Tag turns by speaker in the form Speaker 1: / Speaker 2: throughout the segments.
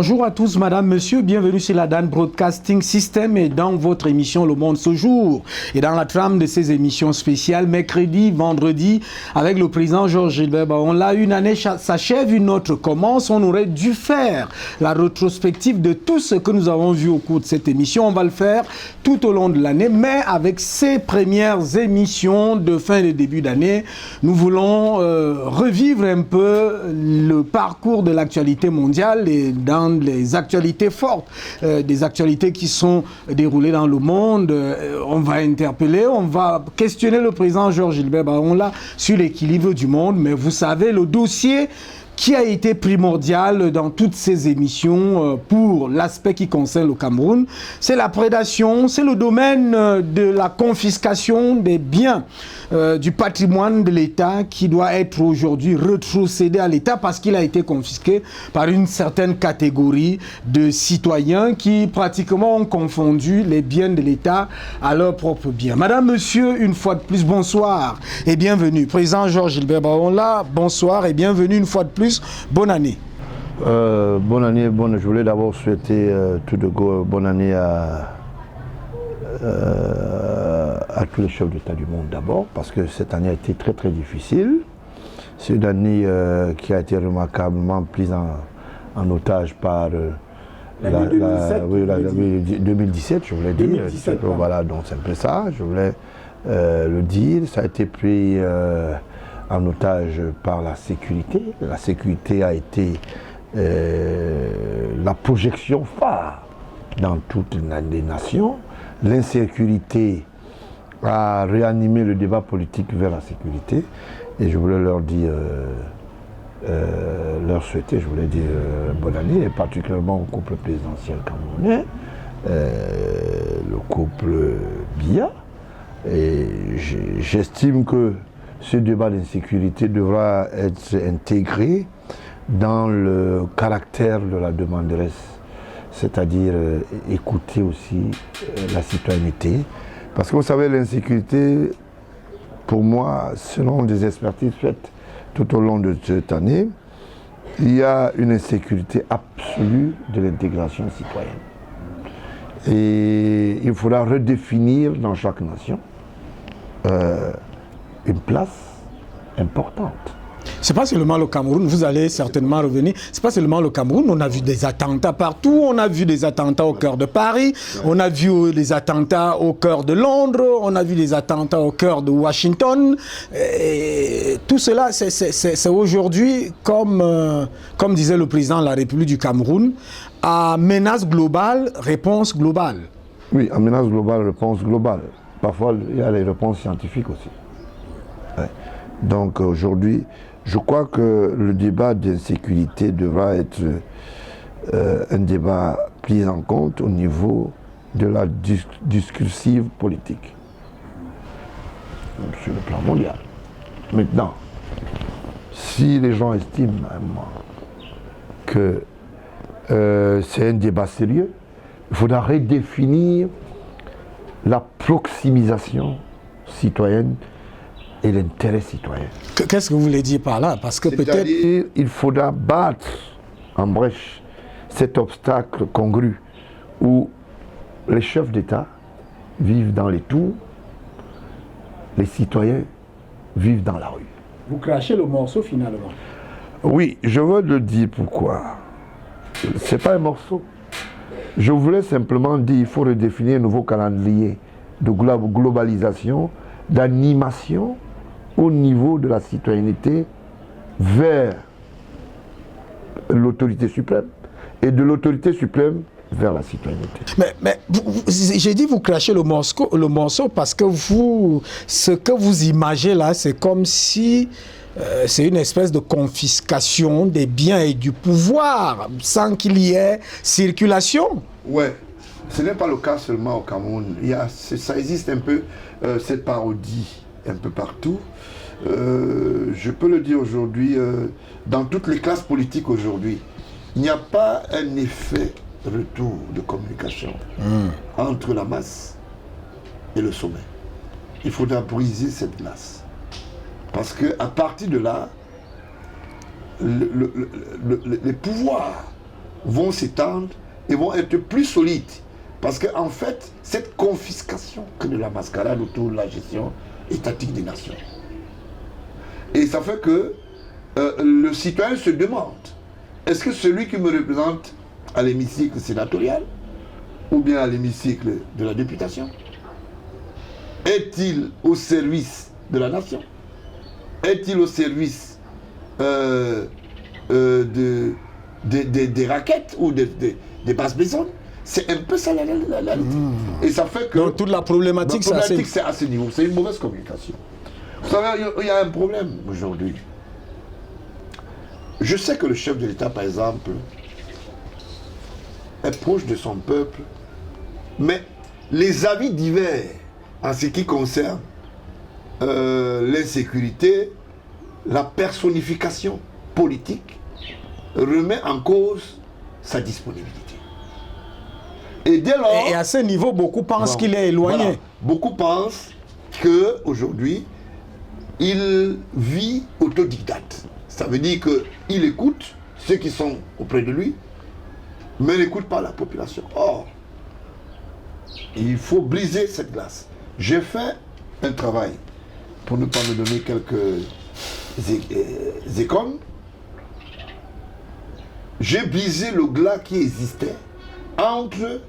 Speaker 1: Bonjour à tous, madame, monsieur, bienvenue sur la Dan Broadcasting System et dans votre émission Le Monde ce jour. Et dans la trame de ces émissions spéciales, mercredi, vendredi, avec le président Georges Gilbert Baonla, une année s'achève, une autre commence. On aurait dû faire la rétrospective de tout ce que nous avons vu au cours de cette émission. On va le faire tout au long de l'année, mais avec ces premières émissions de fin et de début d'année, nous voulons revivre un peu le parcours de l'actualité mondiale et dans les actualités fortes, des actualités qui sont déroulées dans le monde. On va interpeller, on va questionner le président Georges Gilbert Baonla sur l'équilibre du monde, mais vous savez, le dossier qui a été primordial dans toutes ces émissions pour l'aspect qui concerne le Cameroun, c'est la prédation, c'est le domaine de la confiscation des biens du patrimoine de l'État qui doit être aujourd'hui rétrocédé à l'État parce qu'il a été confisqué par une certaine catégorie de citoyens qui pratiquement ont confondu les biens de l'État à leurs propres biens. Madame, monsieur, une fois de plus, bonsoir et bienvenue. Président Georges Gilbert Baonla, bonsoir et bienvenue une fois de plus. Bonne année.
Speaker 2: Bonne année, je voulais d'abord souhaiter tout de go bonne année à tous les chefs d'État du monde d'abord, parce que cette année a été très très difficile. C'est une année qui a été remarquablement prise en otage par
Speaker 1: 2017,
Speaker 2: je voulais dire.
Speaker 1: 2017,
Speaker 2: voilà, donc c'est un peu ça, je voulais le dire. Ça a été pris en otage par la sécurité. La sécurité a été la projection phare dans toutes les nations. L'insécurité a réanimé le débat politique vers la sécurité. Et je voulais leur dire, leur souhaiter, je voulais dire bonne année, et particulièrement au couple présidentiel camerounais, le couple Biya. Et j'estime que ce débat d'insécurité devra être intégré dans le caractère de la demanderesse, c'est-à-dire écouter aussi la citoyenneté. Parce que vous savez, l'insécurité, pour moi, selon des expertises faites tout au long de cette année, il y a une insécurité absolue de l'intégration citoyenne. Et il faudra redéfinir dans chaque nation une place importante.
Speaker 1: C'est pas seulement le Cameroun, vous allez certainement revenir, c'est pas seulement le Cameroun, on a vu des attentats partout, on a vu des attentats au cœur de Paris, on a vu des attentats au cœur de Londres, on a vu des attentats au cœur de Washington, et tout cela c'est aujourd'hui, comme disait le président de la République du Cameroun, à menace globale, réponse globale.
Speaker 2: Oui, à menace globale, réponse globale. Parfois il y a les réponses scientifiques aussi. Ouais. Donc aujourd'hui, je crois que le débat d'insécurité devra être un débat pris en compte au niveau de la discursive politique, sur le plan mondial. Maintenant, si les gens estiment que c'est un débat sérieux, il faudra redéfinir la proximisation citoyenne et l'intérêt citoyen.
Speaker 1: Qu'est-ce que vous voulez dire par là? Parce que peut-être
Speaker 2: il faudra battre en brèche cet obstacle congru où les chefs d'État vivent dans les tours, les citoyens vivent dans la rue.
Speaker 1: vous crachez le morceau finalement.
Speaker 2: Oui, je veux le dire pourquoi. C'est pas un morceau. Je voulais simplement dire qu'il faut redéfinir un nouveau calendrier de globalisation, d'animation au niveau de la citoyenneté vers l'autorité suprême et de l'autorité suprême vers la citoyenneté.
Speaker 1: Mais j'ai dit vous crachez le morceau parce que vous, ce que vous imaginez là, c'est comme si c'est une espèce de confiscation des biens et du pouvoir sans qu'il y ait circulation.
Speaker 2: Ouais, ce n'est pas le cas seulement au Cameroun. Ça existe un peu, cette parodie un peu partout. Je peux le dire aujourd'hui, dans toutes les classes politiques aujourd'hui, il n'y a pas un effet retour de communication entre la masse et le sommet. Il faudra briser cette glace. Parce qu'à partir de là, les pouvoirs vont s'étendre et vont être plus solides. Parce qu'en fait, cette confiscation que de la mascarade autour de la gestion étatique des nations. Et ça fait que le citoyen se demande, est-ce que celui qui me représente à l'hémicycle sénatorial ou bien à l'hémicycle de la députation est-il au service de la nation? Est-il au service des raquettes ou des basses maisons? C'est un peu ça la Et ça fait que...
Speaker 1: Donc toute la problématique,
Speaker 2: c'est à ce niveau. C'est une mauvaise communication. Vous savez, il y a un problème aujourd'hui. Je sais que le chef de l'État, par exemple, est proche de son peuple, mais les avis divers en ce qui concerne l'insécurité, la personnification politique, remet en cause sa disponibilité. Et dès lors...
Speaker 1: Et à ce niveau, beaucoup pensent qu'il est éloigné.
Speaker 2: Voilà. Beaucoup pensent qu'aujourd'hui, il vit autodidacte. Ça veut dire qu'il écoute ceux qui sont auprès de lui, mais il n'écoute pas la population. Or, il faut briser cette glace. J'ai fait un travail, pour ne pas me donner quelques écoles. J'ai brisé le glas qui existait entre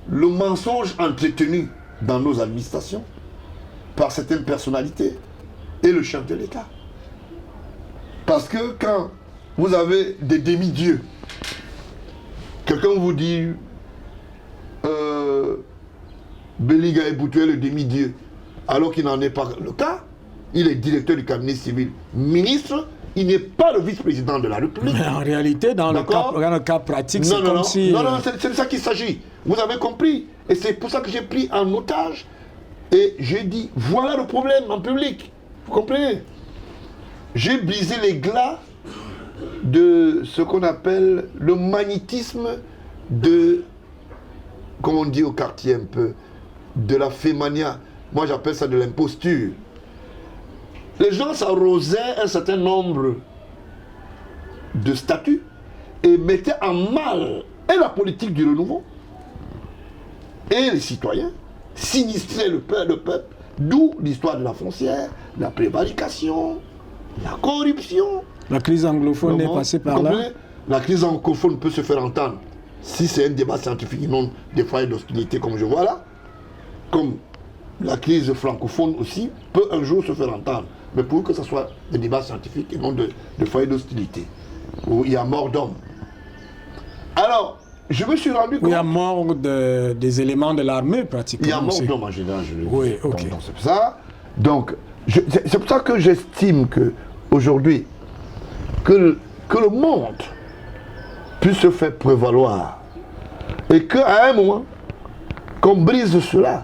Speaker 2: le mensonge entretenu dans nos administrations par certaines personnalités et le chef de l'État. Parce que quand vous avez des demi-dieux, quelqu'un vous dit Béliga Eboutou est le demi-dieu, alors qu'il n'en est pas le cas, il est directeur du cabinet civil, ministre, il n'est pas le vice-président de la République.
Speaker 1: Mais en réalité, dans le cas pratique, c'est comme si...
Speaker 2: Non, c'est de ça qu'il s'agit. Vous avez compris. Et c'est pour ça que j'ai pris en otage et j'ai dit, voilà le problème en public. Vous comprenez? J'ai brisé les glas de ce qu'on appelle le magnétisme de, comme on dit au quartier un peu, de la fémania. Moi j'appelle ça de l'imposture. Les gens s'arrosaient un certain nombre de statuts et mettaient en mal et la politique du renouveau et les citoyens, sinistraient le peuple, d'où l'histoire de la foncière, la prévarication, la corruption.
Speaker 1: La crise anglophone est passée par là.
Speaker 2: La crise anglophone peut se faire entendre si c'est un débat scientifique et non des foyers d'hostilité comme je vois là. Comme la crise francophone aussi peut un jour se faire entendre. Mais pour que ce soit des débats scientifiques et non de foyers d'hostilité, où il y a mort d'hommes. Alors, je me suis rendu compte...
Speaker 1: Il y a mort des éléments de l'armée, pratiquement.
Speaker 2: Il y a mort d'hommes en général, je le dis.
Speaker 1: Oui, ok.
Speaker 2: Donc c'est pour ça. Donc, c'est pour ça que j'estime qu'aujourd'hui, que le monde puisse se faire prévaloir. Et qu'à un moment, qu'on brise cela.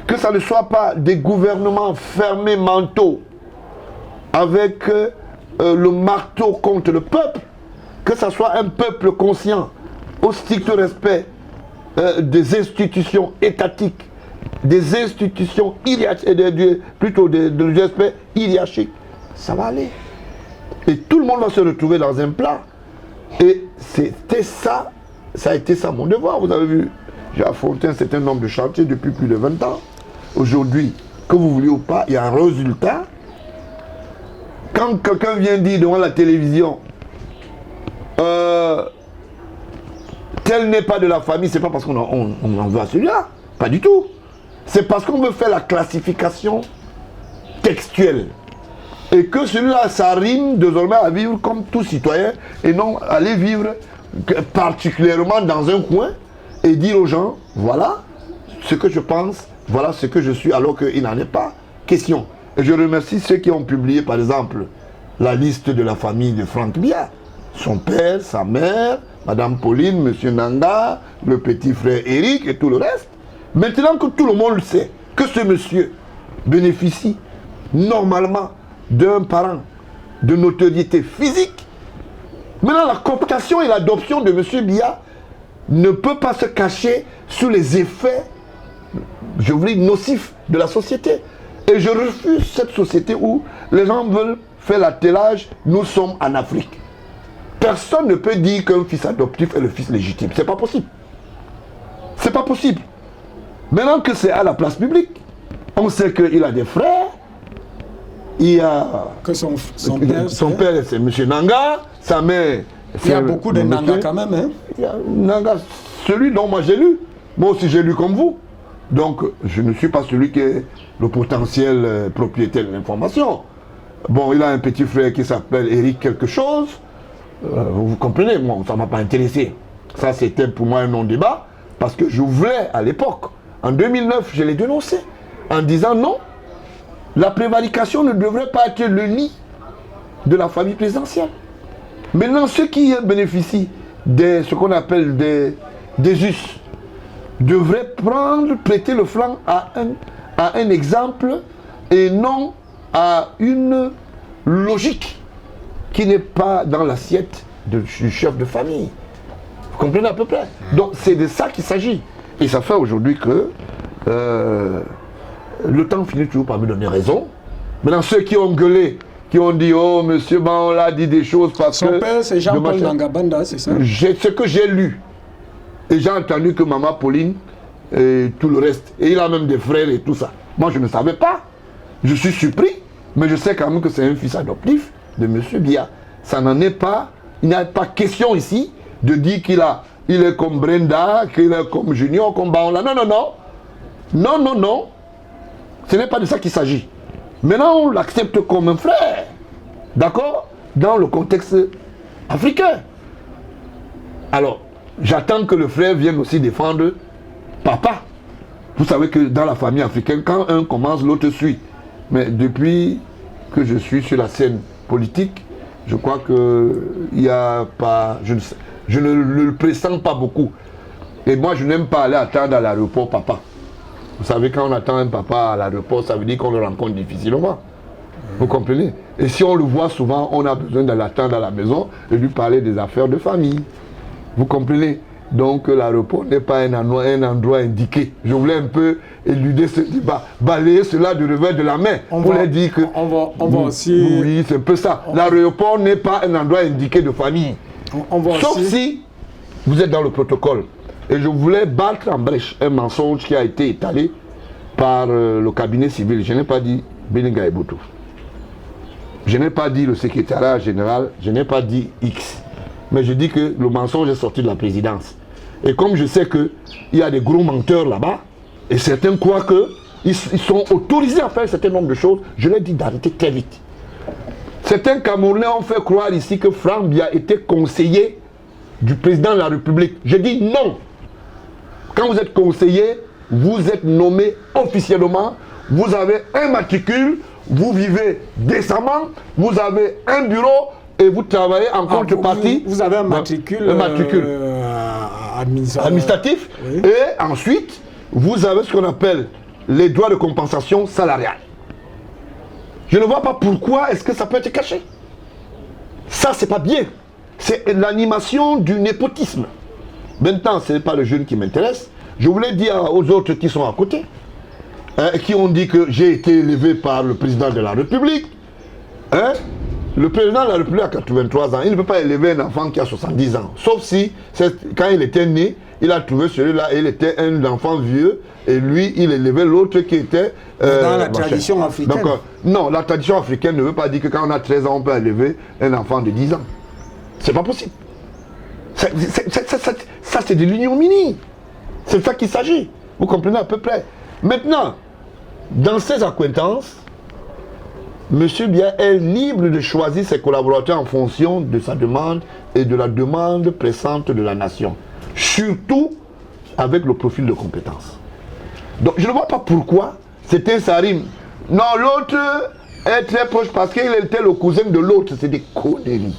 Speaker 2: Que ça ne soit pas des gouvernements fermés mentaux avec le marteau contre le peuple, que ça soit un peuple conscient, au strict respect des institutions étatiques, des institutions plutôt de respect hiérarchique, ça va aller. Et tout le monde va se retrouver dans un plat. Et c'était ça, ça a été ça mon devoir. Vous avez vu, j'ai affronté un certain nombre de chantiers depuis plus de 20 ans. Aujourd'hui, que vous vouliez ou pas, il y a un résultat. Quand quelqu'un vient dire devant la télévision, tel n'est pas de la famille, c'est pas parce qu'on en veut à celui-là. Pas du tout. C'est parce qu'on veut faire la classification textuelle. Et que celui-là, ça rime désormais à vivre comme tout citoyen et non aller vivre particulièrement dans un coin et dire aux gens, voilà ce que je pense, voilà ce que je suis, alors qu'il n'en est pas question. Et je remercie ceux qui ont publié, par exemple, la liste de la famille de Franck Biya. Son père, sa mère, Madame Pauline, Monsieur Nanga, le petit frère Eric et tout le reste. Maintenant que tout le monde le sait, que ce monsieur bénéficie normalement d'un parent de notoriété physique, maintenant la cooptation et l'adoption de Monsieur Biya ne peut pas se cacher sous les effets, je vous dis, nocifs de la société. Et je refuse cette société où les gens veulent faire l'attelage, nous sommes en Afrique. Personne ne peut dire qu'un fils adoptif est le fils légitime. C'est pas possible. C'est pas possible. Maintenant que c'est à la place publique, on sait qu'il a des frères. Il y a...
Speaker 1: Que son père,
Speaker 2: c'est M. Nanga. Sa mère...
Speaker 1: Il y a beaucoup de Nanga quand même. Hein?
Speaker 2: Il y a Nanga, celui dont moi j'ai lu. Moi aussi j'ai lu comme vous. Donc je ne suis pas celui qui est le potentiel propriétaire de l'information. Bon, il a un petit frère qui s'appelle Eric quelque chose. Vous comprenez, moi ça ne m'a pas intéressé. Ça c'était pour moi un non-débat. Parce que je voulais à l'époque, en 2009, je l'ai dénoncé. En disant non, la prévarication ne devrait pas être le nid de la famille présidentielle. Maintenant, ceux qui bénéficient de ce qu'on appelle des us devraient prêter le flanc à un exemple et non à une logique qui n'est pas dans l'assiette du chef de famille. Vous comprenez à peu près? Donc c'est de ça qu'il s'agit. Et ça fait aujourd'hui que le temps finit toujours par me donner raison. Maintenant, ceux qui ont gueulé, qui ont dit, oh, monsieur, ben, on l'a dit des choses parce que...
Speaker 1: Son père, c'est Jean-Paul Nangabanda, c'est ça?
Speaker 2: Ce que j'ai lu. Et j'ai entendu que maman Pauline et tout le reste. Et il a même des frères et tout ça. Moi, je ne savais pas. Je suis surpris. Mais je sais quand même que c'est un fils adoptif de monsieur Biya. Ça n'en est pas... Il n'y a pas question ici de dire il est comme Brenda, qu'il est comme Junior, comme Baola. Non, non, non. Non, non, non. Ce n'est pas de ça qu'il s'agit. Maintenant, on l'accepte comme un frère. D'accord? Dans le contexte africain. Alors, j'attends que le frère vienne aussi défendre papa. Vous savez que dans la famille africaine, quand un commence, l'autre suit. Mais depuis que je suis sur la scène politique, je crois qu'il n'y a pas... Je ne le pressens pas beaucoup. Et moi, je n'aime pas aller attendre à l'aéroport papa. Vous savez, quand on attend un papa à l'aéroport, ça veut dire qu'on le rencontre difficilement. Vous comprenez? Et si on le voit souvent, on a besoin de l'attendre à la maison et lui parler des affaires de famille. Vous comprenez? Donc l'aéroport n'est pas un endroit indiqué. Je voulais un peu éluder ce débat, balayer cela du revers de la main. On voulait dire que...
Speaker 1: On va aussi...
Speaker 2: Oui, c'est un peu ça. L'aéroport n'est pas un endroit indiqué de famille. Sauf si vous êtes dans le protocole. Et je voulais battre en brèche un mensonge qui a été étalé par le cabinet civil. Je n'ai pas dit Belinga Eboutou. Je n'ai pas dit le secrétariat général. Je n'ai pas dit X. Mais je dis que le mensonge est sorti de la présidence. Et comme je sais qu'il y a des gros menteurs là-bas, et certains croient qu'ils sont autorisés à faire un certain nombre de choses, je leur dis d'arrêter très vite. Certains Camerounais ont fait croire ici que Franck Biya était conseiller du président de la République. Je dis non. Quand vous êtes conseiller, vous êtes nommé officiellement, vous avez un matricule, vous vivez décemment, vous avez un bureau et vous travaillez en contrepartie.
Speaker 1: Vous avez un matricule,
Speaker 2: administratif. Oui. Et ensuite, vous avez ce qu'on appelle les droits de compensation salariale. Je ne vois pas pourquoi est-ce que ça peut être caché. Ça, c'est pas bien. C'est l'animation du népotisme. Maintenant, ce n'est pas le jeune qui m'intéresse. Je voulais dire aux autres qui sont à côté, qui ont dit que j'ai été élevé par le président de la République. Le président de la République a 83 ans. Il ne peut pas élever un enfant qui a 70 ans. Sauf si, quand il était né, il a trouvé celui-là et il était un enfant vieux. Et lui, il élevait l'autre qui était...
Speaker 1: dans la tradition africaine.
Speaker 2: Donc, non, la tradition africaine ne veut pas dire que quand on a 13 ans, on peut élever un enfant de 10 ans. C'est pas possible. Ça, c'est de l'ignominie. C'est de ça qu'il s'agit. Vous comprenez à peu près. Maintenant, dans ses accointances, M. Biya est libre de choisir ses collaborateurs en fonction de sa demande et de la demande pressante de la nation. Surtout avec le profil de compétence. Donc je ne vois pas pourquoi c'est un Sarim. Non, l'autre est très proche parce qu'il était le cousin de l'autre. C'est des conneries.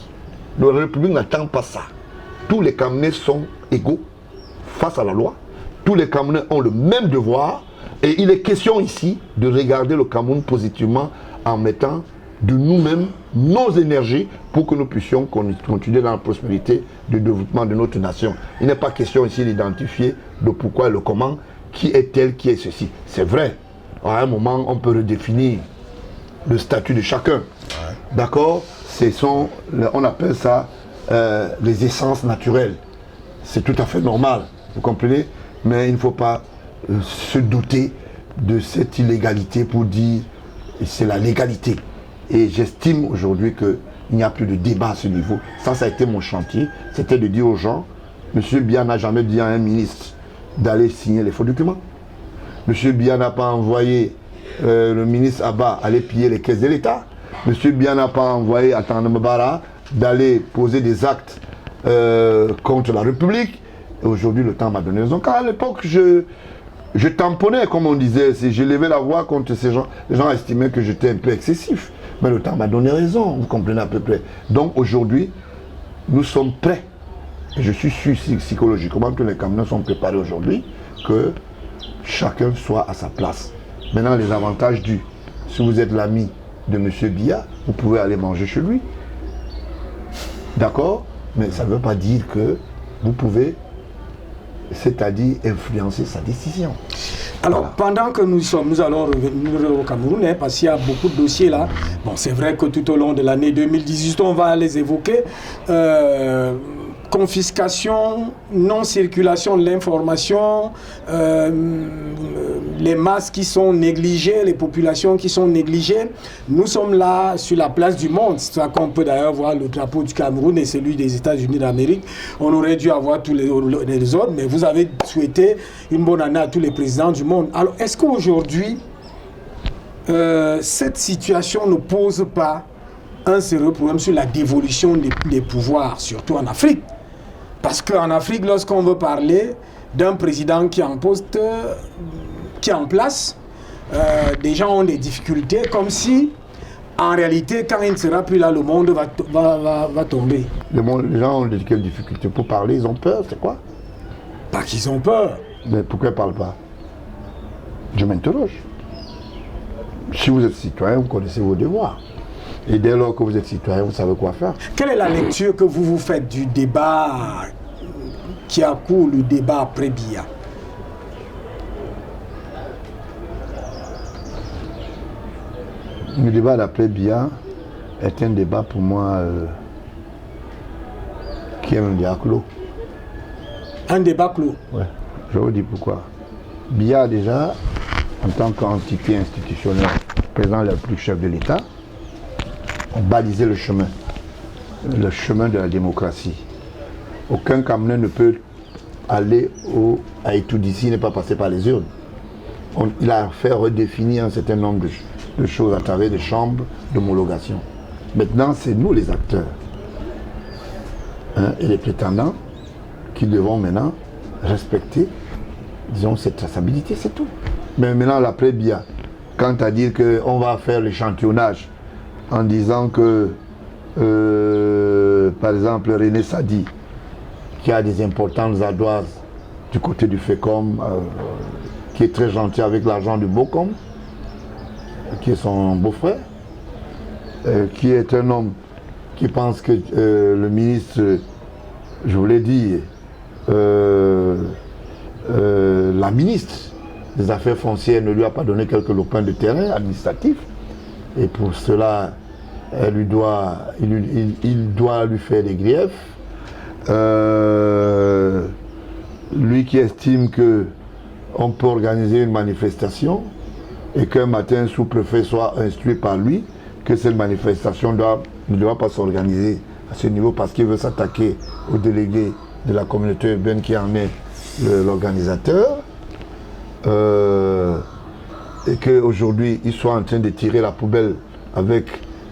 Speaker 2: La République n'attend pas ça. Tous les Camerounais sont égaux face à la loi. Tous les Camerounais ont le même devoir. Et il est question ici de regarder le Cameroun positivement en mettant de nous-mêmes nos énergies pour que nous puissions continuer dans la prospérité du développement de notre nation. Il n'est pas question ici d'identifier le pourquoi et le comment, qui est tel, qui est ceci. C'est vrai, à un moment, on peut redéfinir le statut de chacun. Ouais. D'accord? On appelle ça les essences naturelles. C'est tout à fait normal, vous comprenez? Mais il ne faut pas se douter de cette illégalité pour dire c'est la légalité. Et j'estime aujourd'hui qu'il n'y a plus de débat à ce niveau. Ça a été mon chantier, c'était de dire aux gens, M. Biya n'a jamais dit à un ministre d'aller signer les faux documents. M. Biya n'a pas envoyé le ministre Abba aller piller les caisses de l'État. M. Biya n'a pas envoyé à Tanambara d'aller poser des actes contre la République. Et aujourd'hui, le temps m'a donné raison. Car à l'époque, je tamponnais, comme on disait. Je levais la voix contre ces gens. Les gens estimaient que j'étais un peu excessif. Mais le temps m'a donné raison, vous comprenez à peu près. Donc aujourd'hui, nous sommes prêts. Et je suis sûr psychologiquement que les Camerounais sont préparés aujourd'hui, que chacun soit à sa place. Maintenant, les avantages du, si vous êtes l'ami de M. Biya, vous pouvez aller manger chez lui. D'accord? Mais ça ne veut pas dire que vous pouvez, c'est-à-dire influencer sa décision.
Speaker 1: Alors, pendant que nous allons revenir au Cameroun, hein, parce qu'il y a beaucoup de dossiers là. Bon, c'est vrai que tout au long de l'année 2018, on va les évoquer. Confiscation, non-circulation de l'information, les masses qui sont négligées, les populations qui sont négligées. Nous sommes là sur la place du monde. C'est ça qu'on peut d'ailleurs voir le drapeau du Cameroun et celui des États-Unis d'Amérique. On aurait dû avoir tous les autres, mais vous avez souhaité une bonne année à tous les présidents du monde. Alors, est-ce qu'aujourd'hui, cette situation ne pose pas un sérieux problème sur la dévolution des pouvoirs, surtout en Afrique? Parce qu'en Afrique, lorsqu'on veut parler d'un président qui est en poste, qui est en place, des gens ont des difficultés, comme si, en réalité, quand il ne sera plus là, le monde va tomber.
Speaker 2: Les gens ont quelles difficultés pour parler? Ils ont peur, c'est quoi?
Speaker 1: Pas qu'ils ont peur.
Speaker 2: Mais pourquoi ils ne parlent pas? Je m'interroge. Si vous êtes citoyen, vous connaissez vos devoirs. Et dès lors que vous êtes citoyen, vous savez quoi faire.
Speaker 1: Quelle est la lecture que vous faites du débat qui a cours, le débat après Biya?
Speaker 2: Le débat d'après Biya est un débat pour moi qui est un débat clos.
Speaker 1: Un débat clos?
Speaker 2: Oui, je vous dis pourquoi. Biya déjà, en tant qu'entité institutionnelle, président le plus chef de l'État, baliser le chemin de la démocratie. Aucun Camerounais ne peut aller à Etoudi s'il n'est pas passé par les urnes. Il a fait redéfinir un certain nombre de choses à travers des chambres d'homologation. Maintenant, c'est nous les acteurs et les prétendants qui devons maintenant respecter, disons, cette traçabilité, c'est tout. Mais maintenant, l'après Biya, quant à dire qu'on va faire l'échantillonnage en disant que, par exemple, René Sadi, qui a des importantes ardoises du côté du FECOM, qui est très gentil avec l'argent du BOCOM, qui est son beau-frère, qui est un homme qui pense que le ministre, je vous l'ai dit, la ministre des Affaires foncières ne lui a pas donné quelques lopins de terrain administratifs. Et pour cela, il doit lui faire des griefs. Lui qui estime qu'on peut organiser une manifestation et qu'un matin, un sous-préfet soit instruit par lui que cette manifestation ne doit pas s'organiser à ce niveau parce qu'il veut s'attaquer au délégué de la communauté urbaine qui en est l'organisateur. Et qu'aujourd'hui, il soit en train de tirer la poubelle avec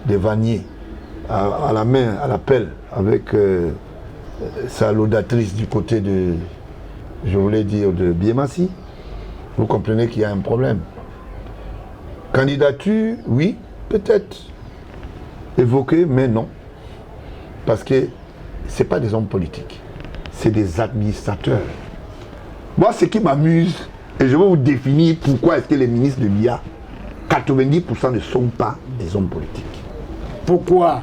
Speaker 2: des vanniers à la main, à la pelle, avec sa laudatrice du côté de, je voulais dire, de Biemassi. Vous comprenez qu'il y a un problème. Candidature, oui, peut-être évoquée, mais non. Parce que ce n'est pas des hommes politiques, c'est des administrateurs. Moi, ce qui m'amuse, et je vais vous définir pourquoi est-ce que les ministres de Biya, 90% ne sont pas des hommes politiques.
Speaker 1: Pourquoi?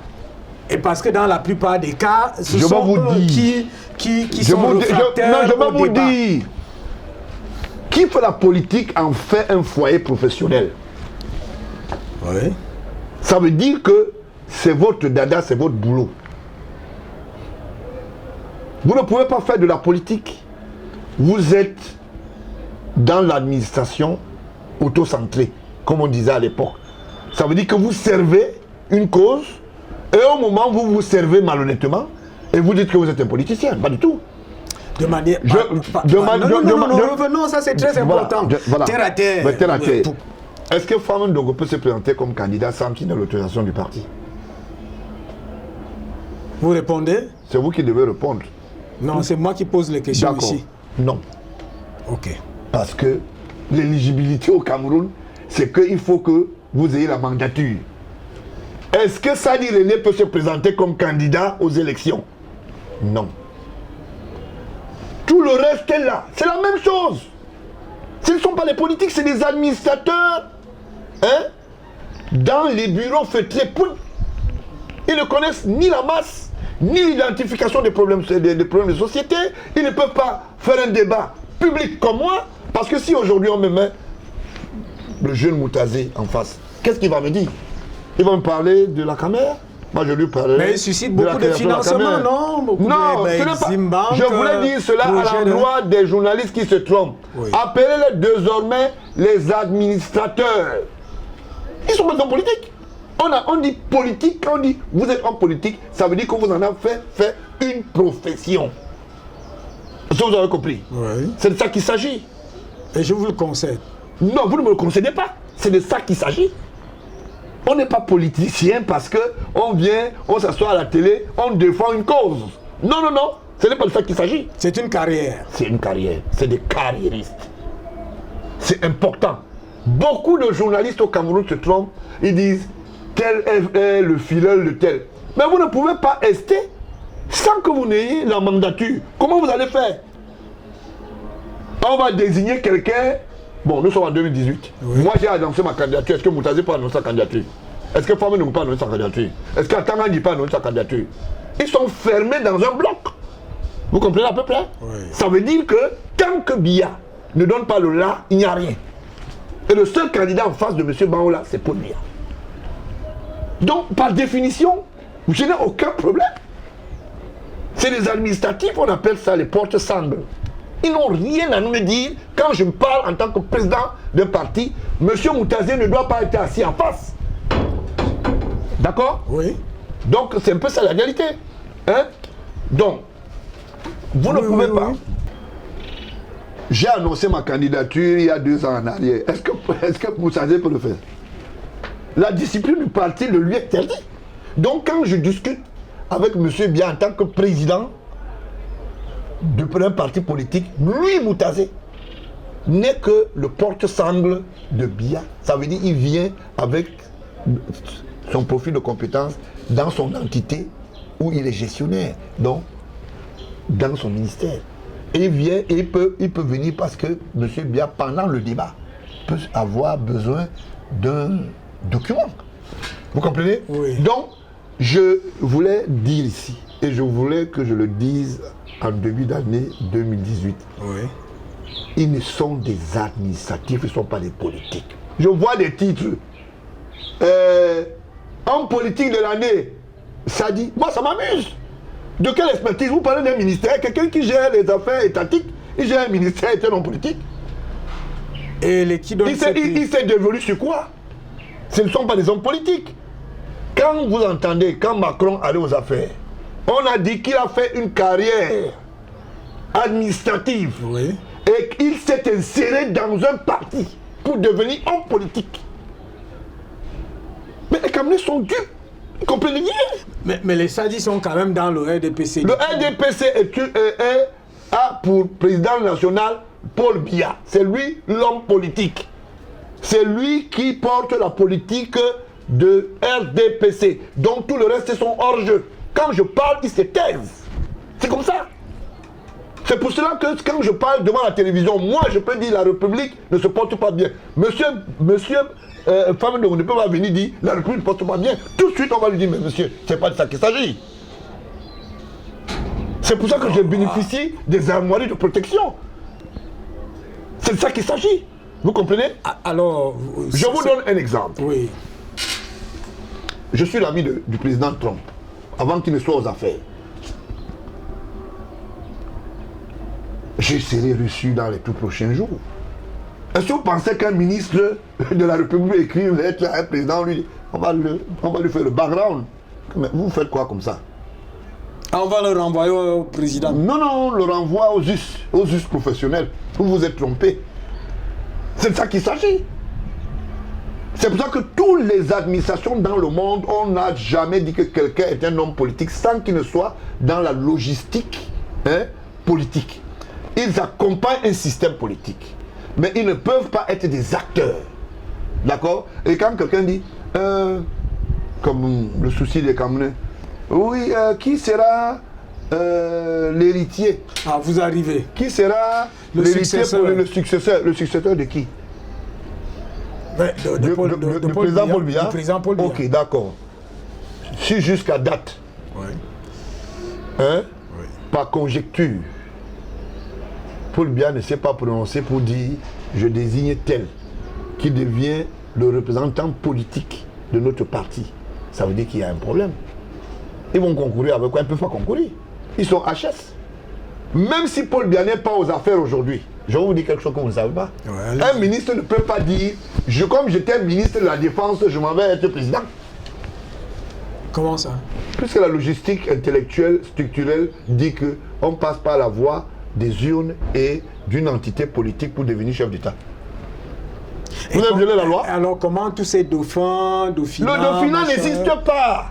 Speaker 1: Et parce que dans la plupart des cas, ce sont eux qui sont réfractaires au débat. Dire,
Speaker 2: qui fait la politique en fait un foyer professionnel.
Speaker 1: Oui.
Speaker 2: Ça veut dire que c'est votre dada, c'est votre boulot. Vous ne pouvez pas faire de la politique. Vous êtes dans l'administration auto-centrée, comme on disait à l'époque. Ça veut dire que vous servez une cause, et au moment où vous vous servez malhonnêtement, et vous dites que vous êtes un politicien. Pas du tout.
Speaker 1: De manière...
Speaker 2: non,
Speaker 1: revenons, ça c'est très important.
Speaker 2: Voilà.
Speaker 1: Terre à terre.
Speaker 2: Mais terre à terre. Est-ce que Famara Ndongo peut se présenter comme candidat sans qu'il ait l'autorisation du parti?
Speaker 1: Vous répondez?
Speaker 2: C'est vous qui devez répondre.
Speaker 1: Non, c'est moi qui pose les questions ici.
Speaker 2: Non.
Speaker 1: Ok.
Speaker 2: Parce que l'éligibilité au Cameroun, c'est qu'il faut que vous ayez la mandature. Est-ce que Sadi René peut se présenter comme candidat aux élections? Non. Tout le reste est là. C'est la même chose. Ce ne sont pas les politiques, c'est des administrateurs. Hein? Dans les bureaux feutrés. Ils ne connaissent ni la masse, ni l'identification des problèmes de société. Ils ne peuvent pas faire un débat public comme moi. Parce que si aujourd'hui on me met le jeune Moutazé en face, qu'est-ce qu'il va me dire? Il va me parler de la caméra. Moi, je lui parlais.
Speaker 1: Mais il suscite beaucoup de financement, non?
Speaker 2: Non, ce n'est pas. Je voulais dire cela à l'endroit des journalistes qui se trompent. Oui. Appelez-les désormais les administrateurs. Ils sont pas en politique. On dit politique, quand on dit vous êtes en politique, ça veut dire que vous en avez fait une profession. Est-ce que vous avez compris?
Speaker 1: Oui.
Speaker 2: C'est de ça qu'il s'agit.
Speaker 1: Et je vous le concède.
Speaker 2: Non, vous ne me le concédez pas. C'est de ça qu'il s'agit. On n'est pas politicien parce qu'on vient, on s'assoit à la télé, on défend une cause. Non, non, non, ce n'est pas de ça qu'il s'agit.
Speaker 1: C'est une carrière.
Speaker 2: C'est une carrière, c'est des carriéristes. C'est important. Beaucoup de journalistes au Cameroun se trompent, ils disent tel est le filleul de tel. Mais vous ne pouvez pas rester sans que vous n'ayez la mandature. Comment vous allez faire? On va désigner quelqu'un. Bon, nous sommes en 2018. Oui. Moi, j'ai annoncé ma candidature. Est-ce que Moutazé peut annoncer sa candidature? Est-ce que Famara Ndongo peut annoncer sa candidature? Est-ce qu'Atangandi peut annoncer sa candidature? Ils sont fermés dans un bloc. Vous comprenez à peu près? Oui. Ça veut dire que tant que Biya ne donne pas le là, il n'y a rien. Et le seul candidat en face de M. Baola, c'est Paul Biya. Donc, par définition, je n'ai aucun problème. C'est les administratifs, on appelle ça les porte-sangles. Ils n'ont rien à nous dire quand je me parle en tant que président d'un parti. M. Moutazé ne doit pas être assis en face. D'accord? Oui. Donc, c'est un peu ça la réalité. Hein? Donc, vous ne pouvez pas. J'ai annoncé ma candidature il y a 2 ans en arrière. Est-ce que Moutazé peut le faire? La discipline du parti le lui interdit. Donc, quand je discute avec M. Biya en tant que président d'un parti politique, lui, Moutazé, n'est que le porte-sangle de Biya. Ça veut dire qu'il vient avec son profil de compétence dans son entité où il est gestionnaire, donc dans son ministère. Et il vient et il peut venir parce que M. Biya, pendant le débat, peut avoir besoin d'un document. Vous comprenez? Oui. Donc, je voulais dire ici, et je voulais que je le dise en début d'année 2018. Oui. Ils ne sont des administratifs, ils ne sont pas des politiques. Je vois des titres. Homme politique de l'année, ça dit, moi ça m'amuse. De quelle expertise? Vous parlez d'un ministère, quelqu'un qui gère les affaires étatiques, il gère un ministère et un homme politique.
Speaker 1: Et les qui
Speaker 2: il s'est dévolu sur quoi? Ce ne sont pas des hommes politiques. Quand vous entendez, quand Macron allait aux affaires, on a dit qu'il a fait une carrière administrative. Oui. Et qu'il s'est inséré dans un parti pour devenir homme politique. Mais les Camerounais sont dupes. Vous comprenez bien?
Speaker 1: Mais les Sadis sont quand même dans le RDPC.
Speaker 2: Le RDPC a pour président national Paul Biya. C'est lui l'homme politique. C'est lui qui porte la politique de RDPC. Donc tout le reste sont hors jeu. Quand je parle, ils se taisent. C'est comme ça. C'est pour cela que quand je parle devant la télévision, moi je peux dire la République ne se porte pas bien. Monsieur Famara Ndongo ne peut pas venir dire la République ne se porte pas bien. Tout de suite on va lui dire mais monsieur, c'est pas de ça qu'il s'agit. C'est pour ça que je bénéficie des armoiries de protection. C'est de ça qu'il s'agit. Vous comprenez?
Speaker 1: Alors,
Speaker 2: je vous donne un exemple.
Speaker 1: Oui.
Speaker 2: Je suis l'ami du président Trump, avant qu'il ne soit aux affaires. je serai reçu dans les tout prochains jours. Est-ce que vous pensez qu'un ministre de la République écrit une lettre à un président, lui, on va lui faire le background? Mais vous faites quoi comme ça?
Speaker 1: On va le renvoyer au président.
Speaker 2: Non, on le renvoie aux us professionnels. Vous vous êtes trompé. C'est de ça qu'il s'agit. C'est pour ça que toutes les administrations dans le monde, on n'a jamais dit que quelqu'un est un homme politique sans qu'il ne soit dans la logistique politique. Ils accompagnent un système politique. Mais ils ne peuvent pas être des acteurs. D'accord? Et quand quelqu'un dit, comme le souci des Camerounais, oui, qui sera l'héritier?
Speaker 1: Ah, vous arrivez.
Speaker 2: Qui sera l'héritier pour le successeur? Le successeur de qui?
Speaker 1: Du
Speaker 2: président Paul Biya.
Speaker 1: Du président Paul Biya.
Speaker 2: Ok, d'accord. Si jusqu'à date, par conjecture, Paul Biya ne s'est pas prononcé pour dire je désigne tel qui devient le représentant politique de notre parti, ça veut dire qu'il y a un problème. Ils vont concourir avec quoi? Ils ne peuvent pas concourir. Ils sont HS. Même si Paul Biya n'est pas aux affaires aujourd'hui, je vais vous dire quelque chose que vous ne savez pas. Un ministre ne peut pas dire comme j'étais ministre de la Défense, je m'en vais être président.
Speaker 1: Comment ça?
Speaker 2: Puisque la logistique intellectuelle, structurelle dit qu'on passe par la voie des urnes et d'une entité politique pour devenir chef d'État. Vous avez violé la loi?
Speaker 1: Alors comment tous ces dauphins, dauphinats...
Speaker 2: Le dauphinat n'existe pas.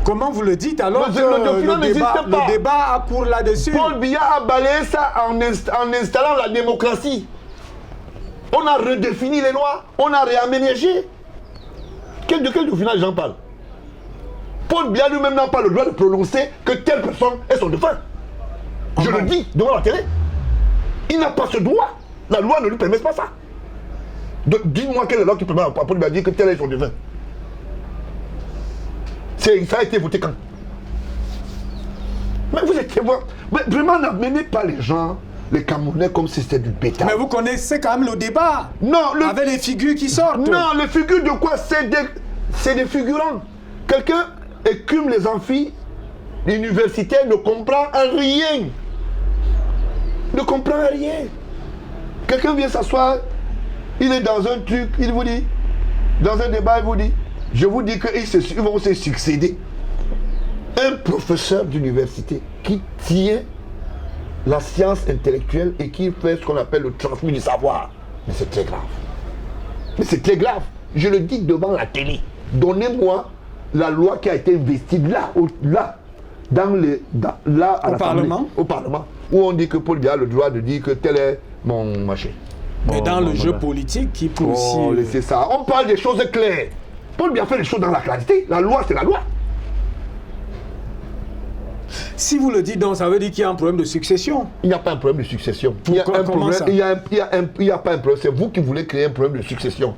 Speaker 1: Comment vous le dites alors que
Speaker 2: le
Speaker 1: débat a cours là-dessus?
Speaker 2: Paul Biya a balayé ça en installant la démocratie. On a redéfini les lois, on a réaménagé. De quel dauphinat j'en parle? Paul Biya lui-même n'a pas le droit de prononcer que telle personne est son dauphin. Je le dis devant la télé. Il n'a pas ce droit. La loi ne lui permet pas ça. Dis-moi quelle est la loi qui permet à Paul Biya de dire que tel est son dauphin. Ça a été voté quand? Mais vous êtes vraiment, n'amenez pas les gens, les Camerounais, comme si c'était du bétail.
Speaker 1: Mais vous connaissez quand même le débat.
Speaker 2: Non,
Speaker 1: avec les figures qui sortent.
Speaker 2: Non, les figures de quoi? C'est des figurants. Quelqu'un écume les amphis universitaires, ne comprend rien. Ne comprend rien. Quelqu'un vient s'asseoir, il est dans un truc, il vous dit, dans un débat, il vous dit, je vous dis qu'ils vont se succéder. Un professeur d'université qui tient la science intellectuelle et qui fait ce qu'on appelle le transmis du savoir. Mais c'est très grave. Mais c'est très grave. Je le dis devant la télé. Donnez-moi la loi qui a été investie au Parlement, où on dit que Paul Biya a le droit de dire que tel est mon machin.
Speaker 1: Mais dans le jeu politique, qui peut aussi...
Speaker 2: laissez ça. On parle des choses claires. Paul Biya fait les choses dans la clarté. La loi, c'est la loi.
Speaker 1: Si vous le dites, donc, ça veut dire qu'il y a un problème de succession.
Speaker 2: Il n'y a pas un problème de succession.
Speaker 1: Comment ça?
Speaker 2: Il n'y a pas un problème. C'est vous qui voulez créer un problème de succession.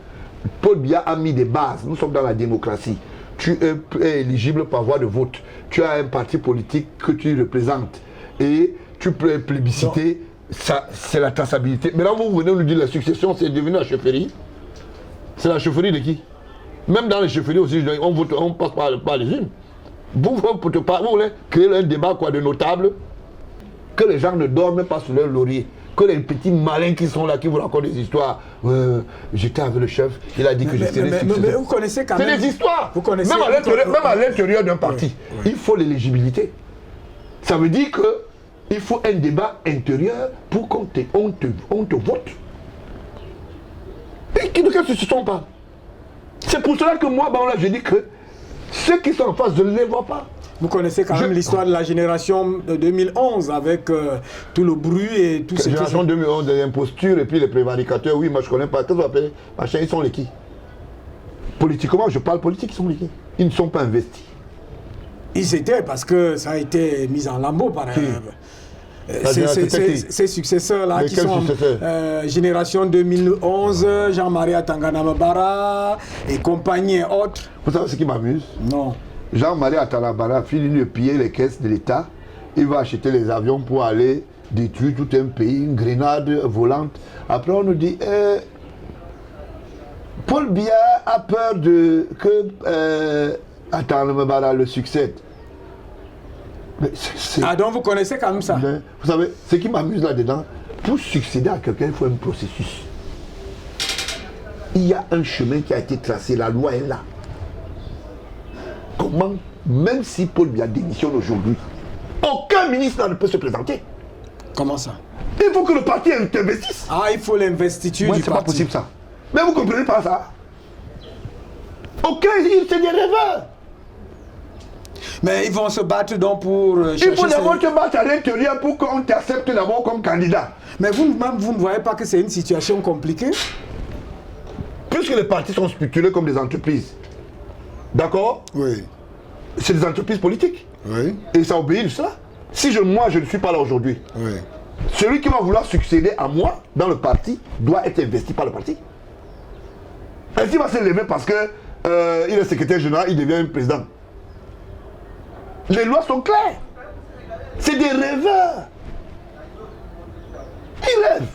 Speaker 2: Paul Biya a mis des bases. Nous sommes dans la démocratie. Tu es éligible par voie de vote. Tu as un parti politique que tu représentes. Et tu peux plébisciter. Ça, c'est la traçabilité. Maintenant, vous venez nous dire la succession, c'est devenu la chefferie. C'est la chefferie de qui? Même dans les chefferies aussi, on passe par les unes. Vous voulez créer un débat de notables, que les gens ne dorment pas sur leur laurier, que les petits malins qui sont là, qui vous racontent des histoires. J'étais avec le chef, il a dit que je serais successeur.
Speaker 1: Mais vous connaissez quand même...
Speaker 2: C'est des histoires.
Speaker 1: Vous connaissez
Speaker 2: même à l'intérieur d'un parti, il faut l'éligibilité. Ça veut dire qu'il faut un débat intérieur pour qu'on te vote. Et de quelle succession on parle? C'est pour cela que moi, je dis que ceux qui sont en face, je ne les vois pas.
Speaker 1: Vous connaissez quand même l'histoire de la génération de 2011 avec tout le bruit et tout ce qui... La
Speaker 2: génération 2011, des impostures et puis les prévaricateurs, oui, moi je ne connais pas. Qu'est-ce qu'on appelle? Machin, ils sont les qui? Politiquement, je parle politique, ils sont les qui? Ils ne sont pas investis.
Speaker 1: Ils étaient parce que ça a été mis en lambeau par ces successeurs-là qui sont génération 2011, Jean-Marie Atangana Mabara et compagnie et autres.
Speaker 2: Vous savez ce qui m'amuse?
Speaker 1: Non.
Speaker 2: Jean-Marie Atangana finit de piller les caisses de l'État. Il va acheter les avions pour aller détruire tout un pays, une grenade volante. Après on nous dit Paul Biya a peur que Atangana Mabara le succède.
Speaker 1: Ah, donc vous connaissez quand même ça?
Speaker 2: Vous savez, ce qui m'amuse là-dedans, pour succéder à quelqu'un, il faut un processus. Il y a un chemin qui a été tracé, la loi est là. Comment, même si Paul Biya démissionne aujourd'hui, aucun ministre ne peut se présenter?
Speaker 1: Comment ça?
Speaker 2: Il faut que le parti investisse.
Speaker 1: Ah, il faut l'investiture du parti.
Speaker 2: C'est pas possible ça. Mais vous comprenez pas ça? Aucun, c'est des rêveurs.
Speaker 1: Mais ils vont se battre donc pour chercher...
Speaker 2: Il faut d'abord te battre à l'intérieur pour qu'on t'accepte d'abord comme candidat.
Speaker 1: Mais vous-même, vous ne voyez pas que c'est une situation compliquée?
Speaker 2: Puisque les partis sont structurés comme des entreprises, d'accord?
Speaker 1: Oui.
Speaker 2: C'est des entreprises politiques.
Speaker 1: Oui.
Speaker 2: Et ça obéit de cela. Si moi, je ne suis pas là aujourd'hui,
Speaker 1: Oui.
Speaker 2: celui qui va vouloir succéder à moi dans le parti doit être investi par le parti. Est-ce qu'il va se lever parce que il est secrétaire général, il devient président? Les lois sont claires. C'est des rêveurs. Ils rêvent.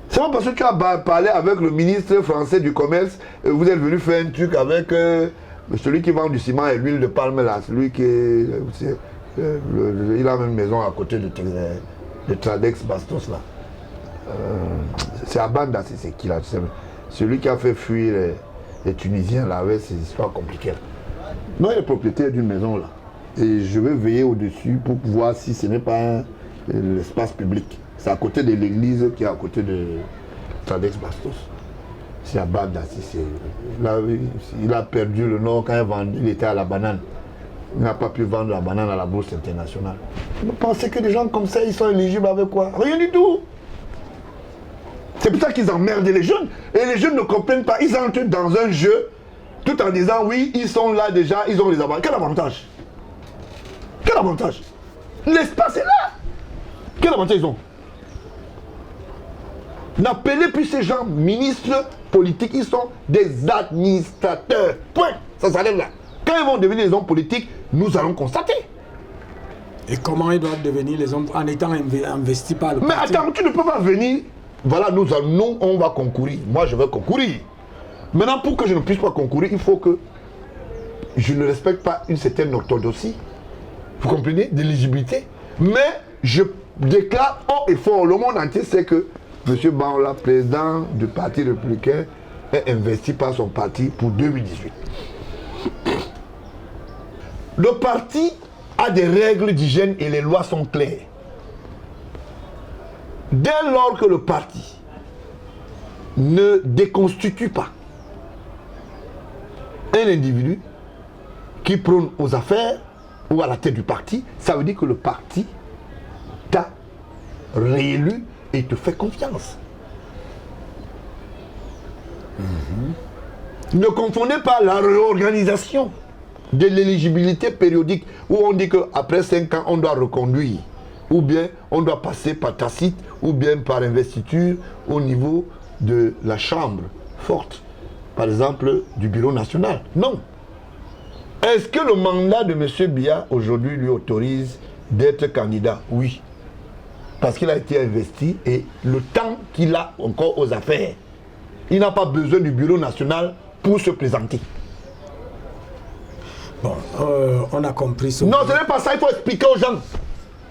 Speaker 2: C'est pas parce que tu as parlé avec le ministre français du commerce, vous êtes venu faire un truc avec celui qui vend du ciment et l'huile de palme là, celui qui est, il a même une maison à côté de Tradex Bastos là. C'est Abanda, c'est qui là? Celui qui a fait fuir les Tunisiens là avec ces histoires compliquées. Non, il est propriétaire d'une maison là. Et je vais veiller au-dessus pour voir si ce n'est pas l'espace public. C'est à côté de l'église qui est à côté de Tradex Bastos. C'est à Banda. Il a perdu le nom quand il était à la banane. Il n'a pas pu vendre la banane à la bourse internationale. Vous pensez que des gens comme ça, ils sont éligibles avec quoi? Rien du tout. C'est pour ça qu'ils emmerdent les jeunes. Et les jeunes ne comprennent pas. Ils entrent dans un jeu tout en disant oui, ils sont là déjà, ils ont les avantages. Quel avantage? Quel avantage? L'espace est là. Quel avantage ils ont? N'appelez plus ces gens ministres politiques, ils sont des administrateurs. Point. Ça s'arrête là. Quand ils vont devenir des hommes politiques, nous allons constater.
Speaker 1: Et comment ils doivent devenir les hommes en étant investis par le parti?
Speaker 2: Mais attends, tu ne peux pas venir. Voilà, nous, on va concourir. Moi, je vais concourir. Maintenant, pour que je ne puisse pas concourir, il faut que je ne respecte pas une certaine orthodoxie. Vous comprenez? D'éligibilité. Mais je déclare haut et fort, le monde entier sait que M. Baola, président du Parti républicain, est investi par son parti pour 2018. Le parti a des règles d'hygiène et les lois sont claires. Dès lors que le parti ne déconstitue pas un individu qui prône aux affaires ou à la tête du parti, ça veut dire que le parti t'a réélu et te fait confiance. Ne confondez pas la réorganisation de l'éligibilité périodique où on dit qu'après 5 ans, on doit reconduire. Ou bien on doit passer par tacite, ou bien par investiture au niveau de la chambre forte. Par exemple, du bureau national. Non. Est-ce que le mandat de M. Biya aujourd'hui lui autorise d'être candidat? Oui. Parce qu'il a été investi et le temps qu'il a encore aux affaires, il n'a pas besoin du bureau national pour se présenter.
Speaker 1: Bon, on a compris ça.
Speaker 2: Non, ce n'est pas ça, il faut expliquer aux gens.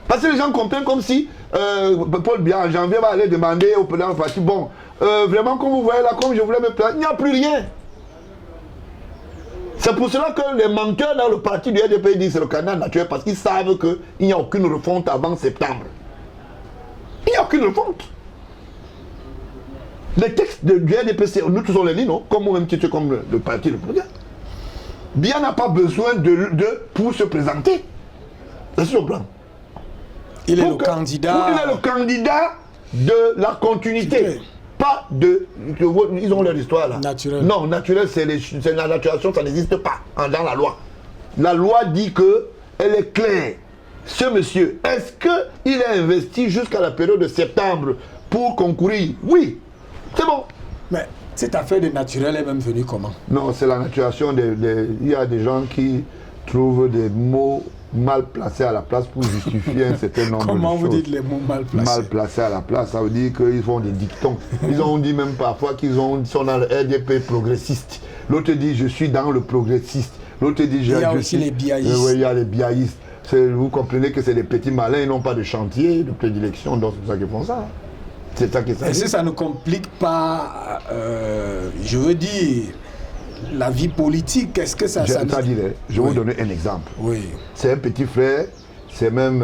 Speaker 2: Parce que les gens comprennent comme si Paul Biya en janvier va aller demander au président du parti, bon, vraiment comme vous voyez là, comme je voulais me placer, il n'y a plus rien. C'est pour cela que les menteurs dans le parti du RDP disent que c'est le candidat naturel, parce qu'ils savent qu'il n'y a aucune refonte avant septembre. Il n'y a aucune refonte. Les textes du RDP, nous tous on les lit, non? Comme même titre comme le parti républicain. Biya n'a pas besoin pour se présenter. C'est sur le plan.
Speaker 1: Il est le candidat.
Speaker 2: Il est le candidat de la continuité. Pas de. Ils ont leur histoire là.
Speaker 1: Naturel.
Speaker 2: Non, naturel, c'est la naturation, ça n'existe pas dans la loi. La loi dit que elle est claire. Ce monsieur, est-ce qu'il est investi jusqu'à la période de septembre pour concourir? Oui. C'est bon.
Speaker 1: Mais cette affaire de naturel est même venue comment?
Speaker 2: Non, c'est la naturation. Il y a des gens qui trouvent des mots mal placés à la place pour justifier un certain nombre de choses.
Speaker 1: Comment vous dites les mots mal placés?
Speaker 2: Mal placés à la place, ça veut dire qu'ils font des dictons. Ils ont dit même parfois qu'ils sont dans le RDP progressiste. L'autre dit je suis dans le progressiste. L'autre dit
Speaker 1: il y a aussi les biaïstes.
Speaker 2: Oui, il y a les biaïstes. Vous comprenez que c'est des petits malins, ils n'ont pas de chantier, de prédilection, donc c'est pour ça qu'ils font ça. C'est ça qui s'agit.
Speaker 1: Est-ce que ça ne complique pas, je veux dire, la vie politique? Est-ce que ça...
Speaker 2: Je vais vous donner un exemple.
Speaker 1: Oui.
Speaker 2: C'est un petit frère, c'est même...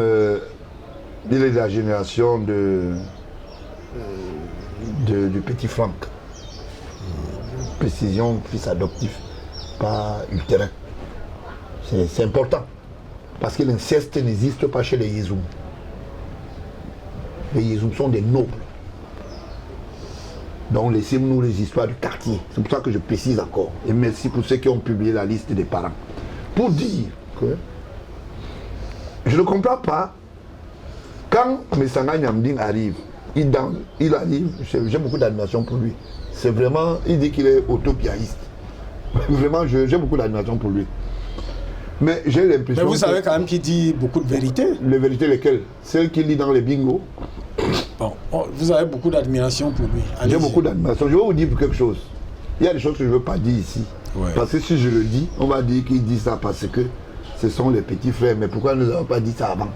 Speaker 2: il est de la génération du petit Franck. Précision, fils adoptif, pas utérin. C'est important. Parce que l'inceste n'existe pas chez les Yézoum. Les Yézoum sont des nobles. Donc laissez-nous les histoires du quartier. C'est pour ça que je précise encore. Et merci pour ceux qui ont publié la liste des parents. Pour dire que je ne comprends pas. Quand Messanga Nyamding arrive, il arrive, j'ai beaucoup d'admiration pour lui. C'est vraiment, il dit qu'il est autopiaïste. Vraiment, j'ai beaucoup d'admiration pour lui. Mais j'ai l'impression.
Speaker 1: Mais vous savez quand même qu'il dit beaucoup de vérités.
Speaker 2: Les vérités lesquelles? Celles qu'il lit dans les bingos.
Speaker 1: Bon, vous avez beaucoup d'admiration pour lui.
Speaker 2: J'ai beaucoup d'admiration. Je vais vous dire quelque chose. Il y a des choses que je ne veux pas dire ici. Ouais. Parce que si je le dis, on va dire qu'il dit ça parce que ce sont les petits frères. Mais pourquoi nous n'avons pas dit ça avant?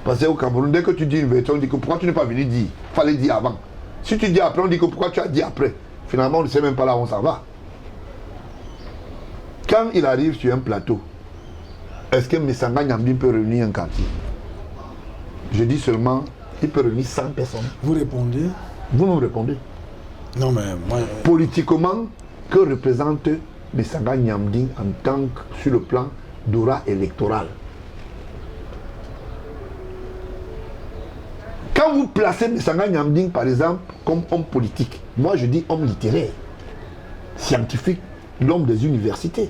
Speaker 2: Parce qu'au Cameroun, dès que tu dis une vérité, on dit que pourquoi tu n'es pas venu dire? Il fallait dire avant. Si tu dis après, on dit que pourquoi tu as dit après? Finalement, on ne sait même pas là où on s'en va. Quand il arrive sur un plateau, est-ce que Messanga Nyamding peut réunir un quartier? Je dis seulement, il peut réunir 100 personnes.
Speaker 1: Vous répondez?
Speaker 2: Vous nous répondez.
Speaker 1: Non mais moi...
Speaker 2: Politiquement, que représente Messanga Nyamding en tant que sur le plan d'aura électoral? Quand vous placez Messanga Nyamding, par exemple, comme homme politique, moi je dis homme littéraire, scientifique, l'homme des universités,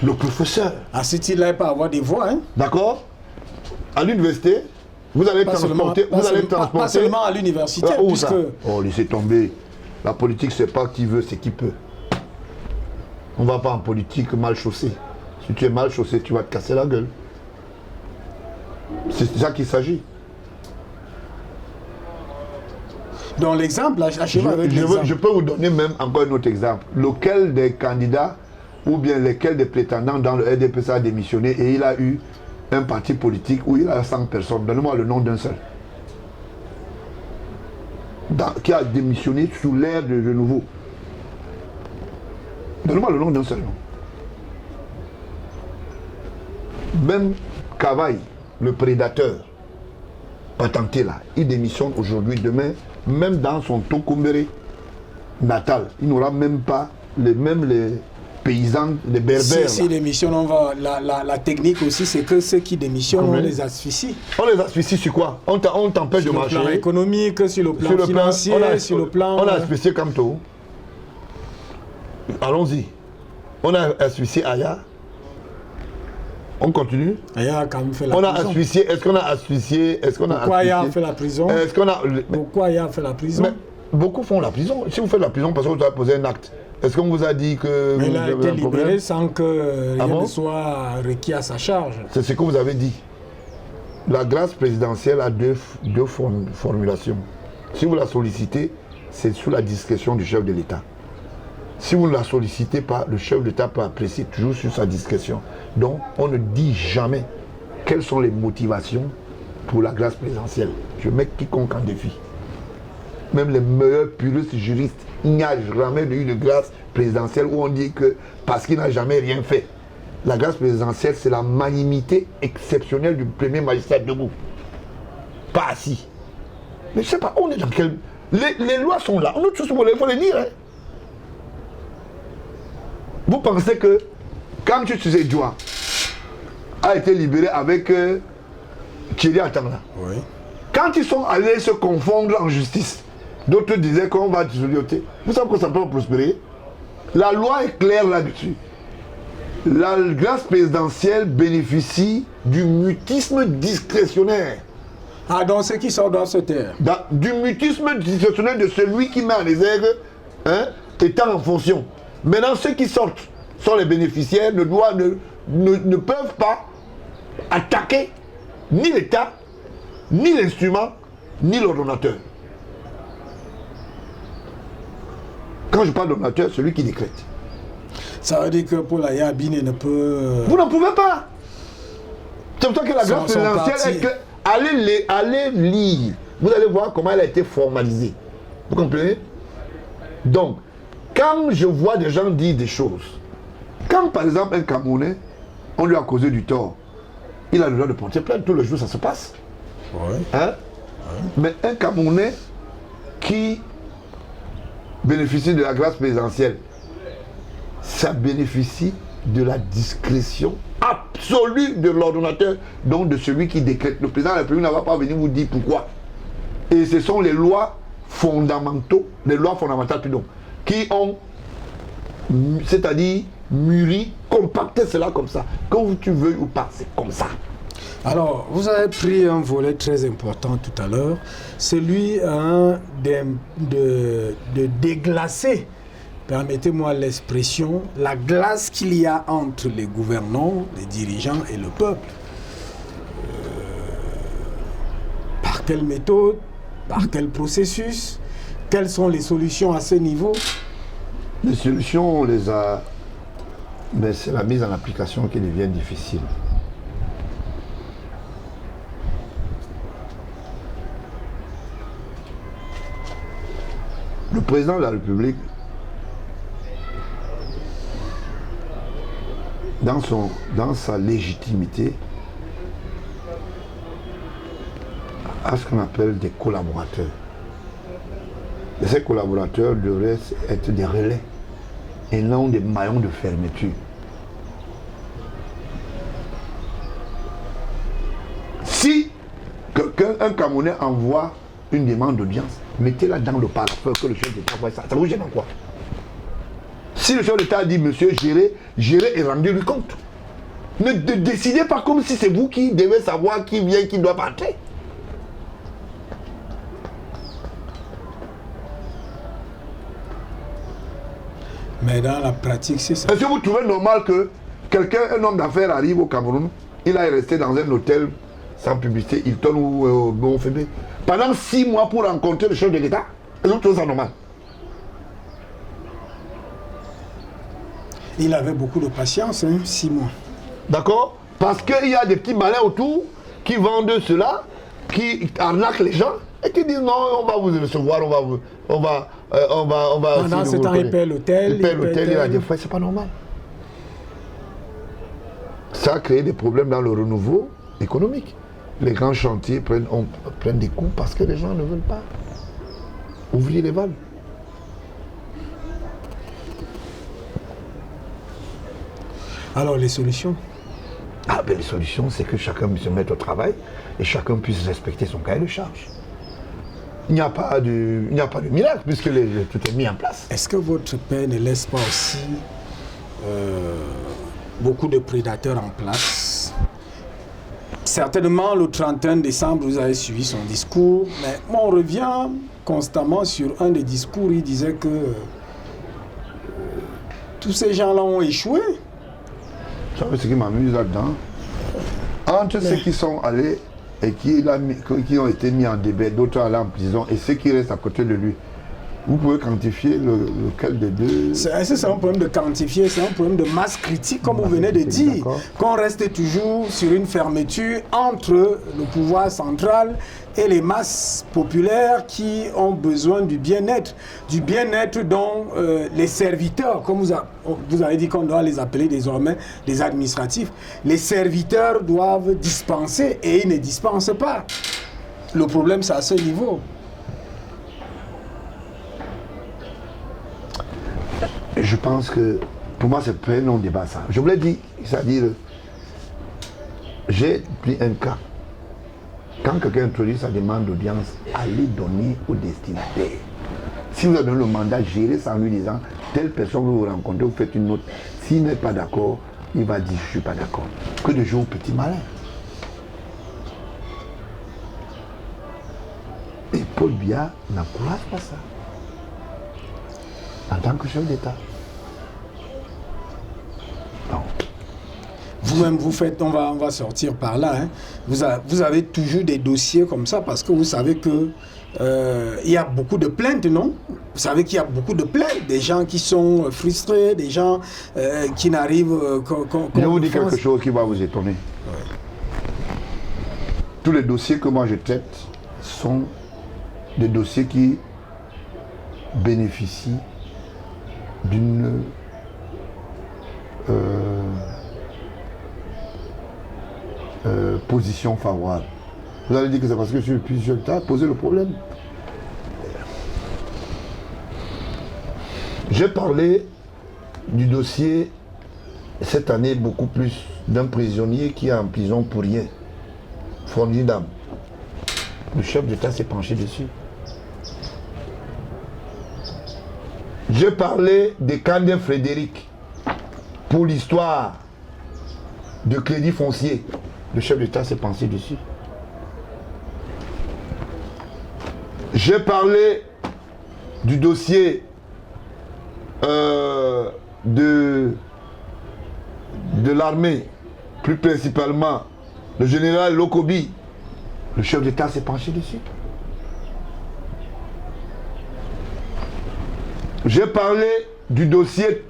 Speaker 2: le professeur.
Speaker 1: À ce titre-là, il peut avoir des voix, hein?
Speaker 2: D'accord? À l'université, vous allez transporter...
Speaker 1: Pas seulement à l'université, puisque...
Speaker 2: Oh, laissez tomber. La politique, c'est pas qui veut, c'est qui peut. On ne va pas en politique mal chaussé. Si tu es mal chaussé, tu vas te casser la gueule. C'est ça qu'il s'agit.
Speaker 1: Dans l'exemple, achevez avec l'exemple.
Speaker 2: Je peux vous donner même encore un autre exemple. Lequel des candidats ou bien lesquels des prétendants dans le RDPC a démissionné et il a eu un parti politique où il a 100 personnes. Donnez-moi le nom d'un seul. Qui a démissionné sous l'ère de Renouveau. Donnez-moi le nom d'un seul. Même Cavaille, le prédateur patenté là, il démissionne aujourd'hui, demain, même dans son Tokombéré natal, il n'aura même pas les paysans, les berbères.
Speaker 1: Si démissionnent, on va. La technique aussi, c'est que ceux qui démissionnent, on les asphyxie.
Speaker 2: On les asphyxie sur quoi? On t'empêche de marcher.
Speaker 1: Sur le plan économique, sur le plan financier, sur le plan...
Speaker 2: On a asphyxié Kamto. Allons-y. On a asphyxié Aya. On continue.
Speaker 1: Aya a quand même fait la
Speaker 2: prison.
Speaker 1: prison.
Speaker 2: Asphyxié. Est-ce qu'on a asphyxié?
Speaker 1: Pourquoi Aya a fait la prison? Pourquoi Aya a fait la prison?
Speaker 2: Mais beaucoup font la prison. Si vous faites la prison parce que vous avez posé un acte, est-ce qu'on vous a dit que...
Speaker 1: Mais il a été libéré sans que rien ne soit requis à sa charge.
Speaker 2: C'est ce que vous avez dit. La grâce présidentielle a deux formulations. Si vous la sollicitez, c'est sous la discrétion du chef de l'État. Si vous ne la sollicitez pas, le chef d'État peut apprécier toujours sur sa discrétion. Donc, on ne dit jamais quelles sont les motivations pour la grâce présidentielle. Je mets quiconque en défi. Même les meilleurs puristes juristes, il n'y a jamais eu de grâce présidentielle où on dit que parce qu'il n'a jamais rien fait. La grâce présidentielle, c'est la magnanimité exceptionnelle du premier magistrat debout. Pas assis. Mais je ne sais pas, on est dans quel... Les lois sont là. On a tous, il faut les dire. Hein. Vous pensez que quand Tshisekedi Djoua a été libéré avec Thierry Atangla,
Speaker 1: oui.
Speaker 2: Quand ils sont allés se confondre en justice, d'autres disaient qu'on va dissolioter. Vous savez que ça peut prospérer? La loi est claire là-dessus. La grâce présidentielle bénéficie du mutisme discrétionnaire.
Speaker 1: Ah, donc ceux qui sortent doivent se taire.
Speaker 2: Du mutisme discrétionnaire de celui qui met en exergue, hein, étant en fonction. Maintenant, ceux qui sortent sont les bénéficiaires, ne peuvent pas attaquer ni l'État, ni l'instrument, ni l'ordonnateur. Quand je parle d'ordonnateur, celui qui décrète.
Speaker 1: Ça veut dire que Paul Aya Abine ne peut...
Speaker 2: Vous n'en pouvez pas. C'est pour ça que la grâce présidentielle est que allez lire. Vous allez voir comment elle a été formalisée. Vous comprenez? Donc, quand je vois des gens dire des choses, quand par exemple un Camerounais, on lui a causé du tort, il a le droit de porter plainte, tous les jours ça se passe.
Speaker 1: Ouais.
Speaker 2: Hein? Mais un Camerounais qui bénéficie de la grâce présidentielle, ça bénéficie de la discrétion absolue de l'ordonnateur, donc de celui qui décrète. Le président de la République ne va pas venir vous dire pourquoi. Et ce sont les lois fondamentales, qui ont, c'est-à-dire mûri, compacté cela comme ça. Quand tu veux ou pas, c'est comme ça.
Speaker 1: Alors, vous avez pris un volet très important tout à l'heure, celui de déglacer, permettez-moi l'expression, la glace qu'il y a entre les gouvernants, les dirigeants et le peuple. Par quelle méthode, par quel processus, quelles sont les solutions à ce niveau?
Speaker 2: Les solutions, on les a, mais c'est la mise en application qui devient difficile. Le président de la République, dans sa légitimité, a ce qu'on appelle des collaborateurs. Et ces collaborateurs devraient être des relais et non des maillons de fermeture. Si un Camerounais envoie une demande d'audience, mettez-la dans le paragraphe que le chef d'État voit ça. Ça vous gêne en quoi? Si le chef d'État a dit, monsieur, gérez et rendez-lui compte. Ne décidez pas comme si c'est vous qui devez savoir qui vient, qui doit partir.
Speaker 1: Mais dans la pratique, c'est ça.
Speaker 2: Est-ce que vous trouvez normal que un homme d'affaires arrive au Cameroun, il a resté dans un hôtel sans publicité, Hilton ou Bonfébé, pendant 6 mois pour rencontrer le chef de l'État? Est-ce que vous trouvez ça normal?
Speaker 1: Il avait beaucoup de patience, 6 mois.
Speaker 2: D'accord? Parce qu'il y a des petits malins autour qui vendent cela, qui arnaquent les gens et qui disent non, on va vous recevoir, on va
Speaker 1: pendant ce temps, il paie l'hôtel.
Speaker 2: Il paie l'hôtel, il a des frais, c'est pas normal. Ça a créé des problèmes dans le renouveau économique. Les grands chantiers prennent des coups parce que les gens ne veulent pas ouvrir les vannes.
Speaker 1: Alors, les solutions?
Speaker 2: Les solutions, c'est que chacun puisse se mettre au travail et chacun puisse respecter son cahier de charge. Il n'y a pas de miracle puisque tout est mis en place.
Speaker 1: Est-ce que votre père ne laisse pas aussi beaucoup de prédateurs en place? Certainement, le 31 décembre, vous avez suivi son discours, mais on revient constamment sur un des discours. Il disait que tous ces gens-là ont échoué.
Speaker 2: Vous savez ce qui m'amuse là-dedans? Entre ceux qui sont allés et qui ont été mis en débat, d'autres allés en prison, et ceux qui restent à côté de lui, vous pouvez quantifier lequel des deux?
Speaker 1: C'est un problème de quantifier, c'est un problème de masse critique, comme vous venez de dire, qu'on reste toujours sur une fermeture entre le pouvoir central et les masses populaires qui ont besoin du bien-être dont les serviteurs, comme vous avez dit qu'on doit les appeler désormais les administratifs, les serviteurs doivent dispenser et ils ne dispensent pas. Le problème, c'est à ce niveau.
Speaker 2: Je pense que, pour moi, c'est pas un non-débat, ça. Je vous l'ai dit, c'est-à-dire, j'ai pris un cas. Quand quelqu'un introduit sa demande d'audience, allez donner au destinataire. Si vous avez donné le mandat, gérez ça en lui disant, telle personne que vous rencontrez, vous faites une note. S'il n'est pas d'accord, il va dire, je ne suis pas d'accord. Que de jouer au petit malin. Et Paul Biya n'encourage pas ça. En tant que chef d'État. Non.
Speaker 1: Vous-même, vous faites, on va sortir par là. Vous avez toujours des dossiers comme ça parce que vous savez que il y a beaucoup de plaintes, non? Vous savez qu'il y a beaucoup de plaintes, des gens qui sont frustrés, des gens qui n'arrivent...
Speaker 2: Je vais vous dire quelque chose qui va vous étonner. Ouais. tous les dossiers que moi je traite sont des dossiers qui bénéficient d'une position favorable. Vous allez dire que c'est parce que je suis plus jeune, tu as posé le problème. J'ai parlé du dossier cette année beaucoup plus d'un prisonnier qui est en prison pour rien. Fourni d'âme. Le chef d'État s'est penché dessus. J'ai parlé de Kandé Frédéric pour l'histoire de crédit foncier. Le chef d'État s'est penché dessus. J'ai parlé du dossier de l'armée, plus principalement le général Lokobi. Le chef d'État s'est penché dessus. J'ai parlé du dossier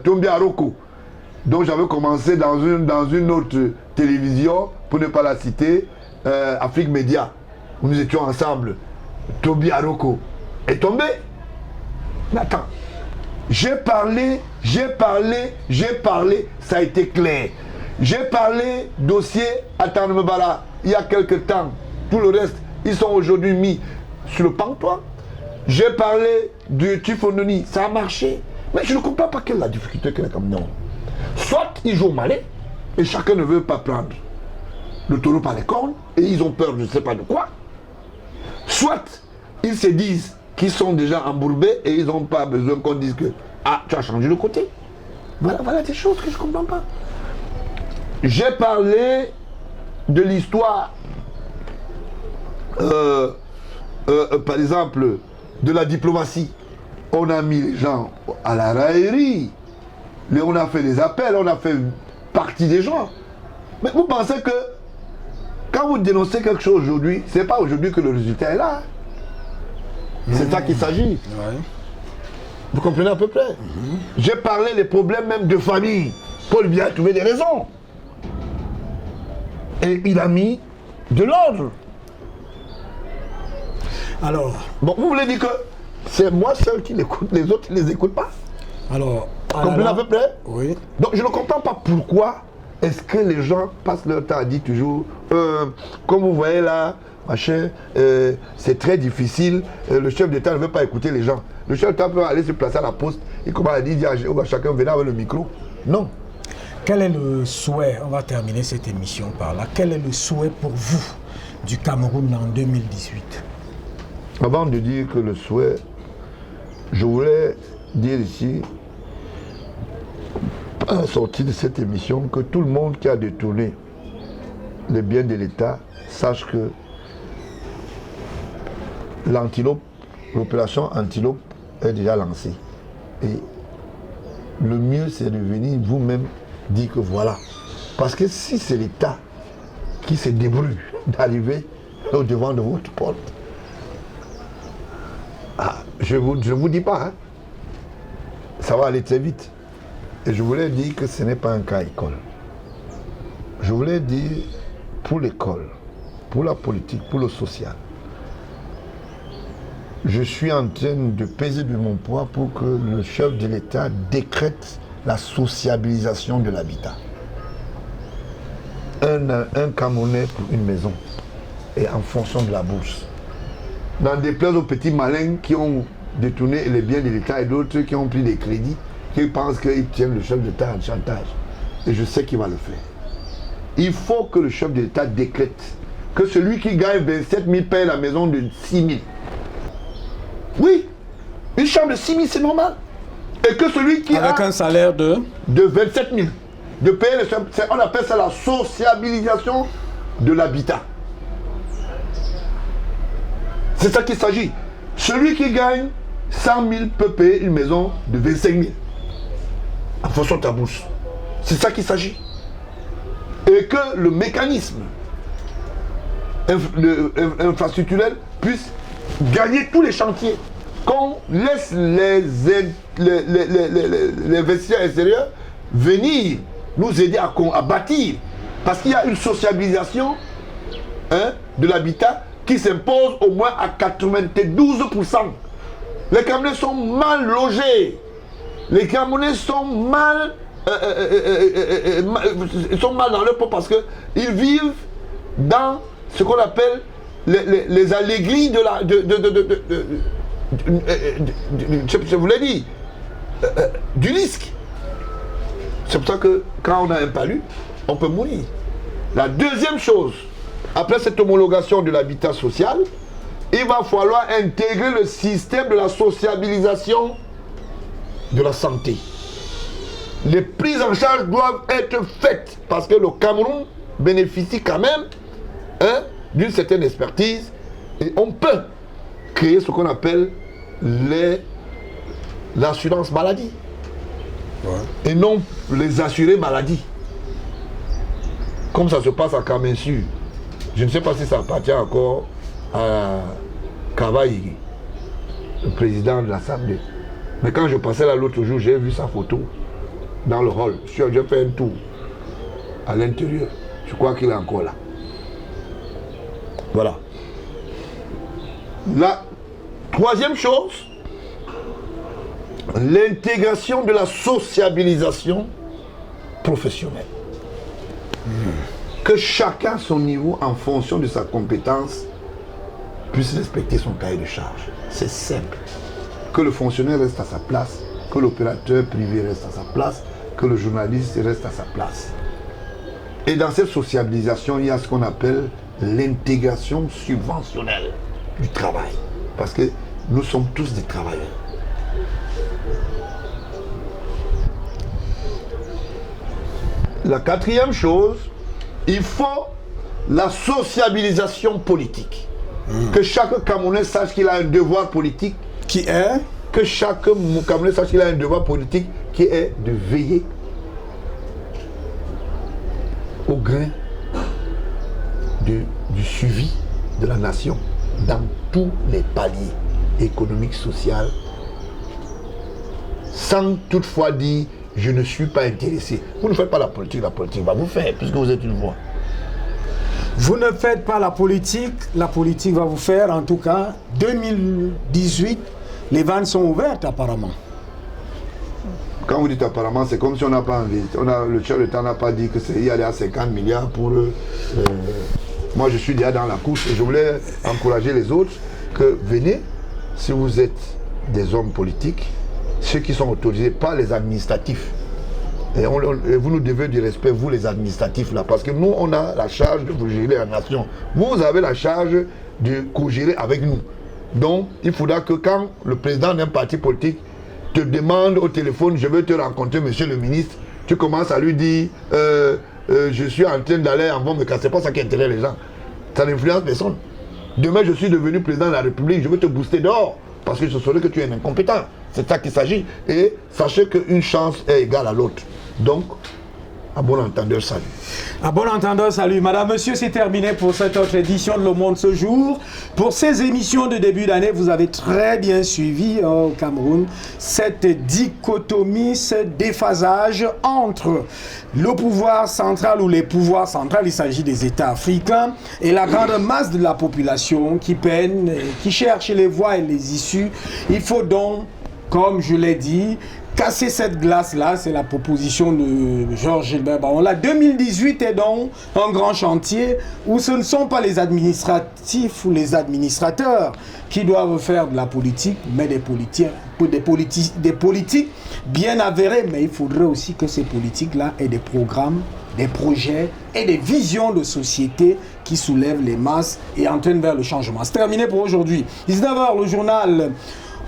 Speaker 2: Tombia Aroko, dont j'avais commencé dans une autre télévision, pour ne pas la citer, Afrique Média, où nous étions ensemble. Tombia Aroko est tombé. Mais attends, j'ai parlé, ça a été clair. J'ai parlé dossier à Tanembala il y a quelque temps. Tout le reste, ils sont aujourd'hui mis sur le pantois. J'ai parlé du Tifondoni, ça a marché. Mais je ne comprends pas quelle est la difficulté qu'il y a comme non. Soit ils jouent au malais et chacun ne veut pas prendre le taureau par les cornes et ils ont peur de je ne sais pas de quoi. Soit ils se disent qu'ils sont déjà embourbés et ils n'ont pas besoin qu'on dise que ah, tu as changé de côté. Voilà des choses que je ne comprends pas. J'ai parlé de l'histoire, par exemple, de la diplomatie. On a mis les gens à la raillerie. On a fait des appels, on a fait partie des gens. Mais vous pensez que quand vous dénoncez quelque chose aujourd'hui, ce n'est pas aujourd'hui que le résultat est là. C'est ça qu'il s'agit. Ouais. Vous comprenez à peu près? J'ai parlé des problèmes même de famille. Paul Biya a trouvé des raisons. Et il a mis de l'ordre.
Speaker 1: Alors...
Speaker 2: Bon, vous voulez dire que c'est moi seul qui l'écoute, les autres ne les écoutent pas?
Speaker 1: Alors...
Speaker 2: Vous comprenez à peu près?
Speaker 1: Oui.
Speaker 2: Donc je ne comprends pas pourquoi est-ce que les gens passent leur temps à dire toujours comme vous voyez là, machin, c'est très difficile, le chef d'État ne veut pas écouter les gens. Le chef d'État peut aller se placer à la poste et commence à dire chacun venez avec le micro. Non.
Speaker 1: Quel est le souhait, on va terminer cette émission par là, quel est le souhait pour vous du Cameroun en 2018?
Speaker 2: Avant de dire que le souhait, je voulais dire ici, à la sortie de cette émission, que tout le monde qui a détourné les biens de l'État sache que l'antilope, l'opération antilope est déjà lancée. Et le mieux, c'est de venir vous-même dire que voilà. Parce que si c'est l'État qui se débrouille d'arriver au devant de votre porte, je vous dis pas, hein, ça va aller très vite. Et je voulais dire que ce n'est pas un cas école. Je voulais dire pour l'école, pour la politique, pour le social. Je suis en train de peser de mon poids pour que le chef de l'État décrète la sociabilisation de l'habitat. Un Camerounais pour une maison, et en fonction de la bourse. Dans des places aux petits malins qui ont détourné les biens de l'État et d'autres qui ont pris des crédits, qui pensent qu'ils tiennent le chef d'État en chantage. Et je sais qu'il va le faire. Il faut que le chef de l'État décrète que celui qui gagne 27 000 paye la maison de 6 000. Oui, une chambre de 6 000, c'est normal. Et que celui qui
Speaker 1: avec un salaire de
Speaker 2: 27 000, de payer le chambre, on appelle ça la sociabilisation de l'habitat. C'est ça qu'il s'agit. Celui qui gagne 100 000 peut payer une maison de 25 000. En fonction de ta bourse. C'est ça qu'il s'agit. Et que le mécanisme infrastructurel puisse gagner tous les chantiers. Qu'on laisse les investisseurs extérieurs venir nous aider à bâtir. Parce qu'il y a une sociabilisation de l'habitat qui s'impose au moins à 92%. Les Camerounais sont mal logés. Les Camerounais sont mal dans leur peau parce qu'ils vivent dans ce qu'on appelle les alléglis de la... je vous l'ai dit, du risque. C'est pour ça que quand on a un palu, on peut mourir. La deuxième chose, après cette homologation de l'habitat social, il va falloir intégrer le système de la sociabilisation de la santé. Les prises en charge doivent être faites parce que le Cameroun bénéficie quand même d'une certaine expertise et on peut créer ce qu'on appelle l'assurance maladie et non les assurés maladie. Comme ça se passe à Kamensur. Je ne sais pas si ça appartient encore à Kavaï, le président de l'Assemblée. Mais quand je passais là l'autre jour, j'ai vu sa photo dans le hall. J'ai fait un tour à l'intérieur. Je crois qu'il est encore là. Voilà. La troisième chose, l'intégration de la sociabilisation professionnelle. Que chacun à son niveau, en fonction de sa compétence, puisse respecter son cahier de charge. C'est simple. Que le fonctionnaire reste à sa place, que l'opérateur privé reste à sa place, que le journaliste reste à sa place. Et dans cette sociabilisation, il y a ce qu'on appelle l'intégration subventionnelle du travail. Parce que nous sommes tous des travailleurs. La quatrième chose, il faut la sociabilisation politique. Que chaque Camerounais sache qu'il a un devoir politique.
Speaker 1: Qui est?
Speaker 2: Que chaque Camerounais sache qu'il a un devoir politique qui est de veiller au grain du suivi de la nation dans tous les paliers économiques, sociaux, sans toutefois dire je ne suis pas intéressé. Vous ne faites pas la politique va vous faire, puisque vous êtes une voix.
Speaker 1: Vous ne faites pas la politique va vous faire. En tout cas, 2018, les vannes sont ouvertes apparemment.
Speaker 2: Quand vous dites apparemment, c'est comme si on n'a pas envie. Le chef de l'État n'a pas dit que c'est y aller à 50 milliards pour eux. Moi, je suis déjà dans la course et je voulais encourager les autres que venez, si vous êtes des hommes politiques, ceux qui sont autorisés, pas les administratifs. Et vous nous devez du respect, vous les administratifs là, parce que nous, on a la charge de vous gérer la nation. Vous avez la charge de co-gérer avec nous. Donc, il faudra que quand le président d'un parti politique te demande au téléphone, je veux te rencontrer, monsieur le ministre, tu commences à lui dire, je suis en train d'aller en bombe, c'est pas ça qui intéresse les gens. Ça n'influence personne. Demain, je suis devenu président de la République, je veux te booster dehors, parce que je saurais que tu es un incompétent. C'est ça qu'il s'agit. Et sachez qu'une chance est égale à l'autre. Donc, à bon entendeur, salut.
Speaker 1: À bon entendeur, salut. Madame, monsieur, c'est terminé pour cette autre édition de Le Monde ce jour. Pour ces émissions de début d'année, vous avez très bien suivi au Cameroun cette dichotomie, ce déphasage entre le pouvoir central ou les pouvoirs centraux, il s'agit des États africains, et la grande masse de la population qui peine, qui cherche les voies et les issues. Il faut donc, comme je l'ai dit, casser cette glace-là, c'est la proposition de Georges Gilbert Baronla. 2018 est donc un grand chantier où ce ne sont pas les administratifs ou les administrateurs qui doivent faire de la politique, mais des politiques bien avérés. Mais il faudrait aussi que ces politiques-là aient des programmes, des projets et des visions de société qui soulèvent les masses et entraînent vers le changement. C'est terminé pour aujourd'hui. 19h, le journal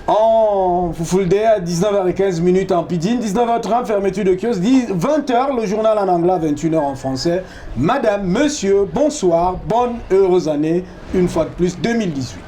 Speaker 1: en full day à 19h15 en Pidgin, 19h30 fermeture de kiosque, 20h le journal en anglais, 21h en français. Madame, monsieur, bonsoir, bonne heureuse année, une fois de plus 2018.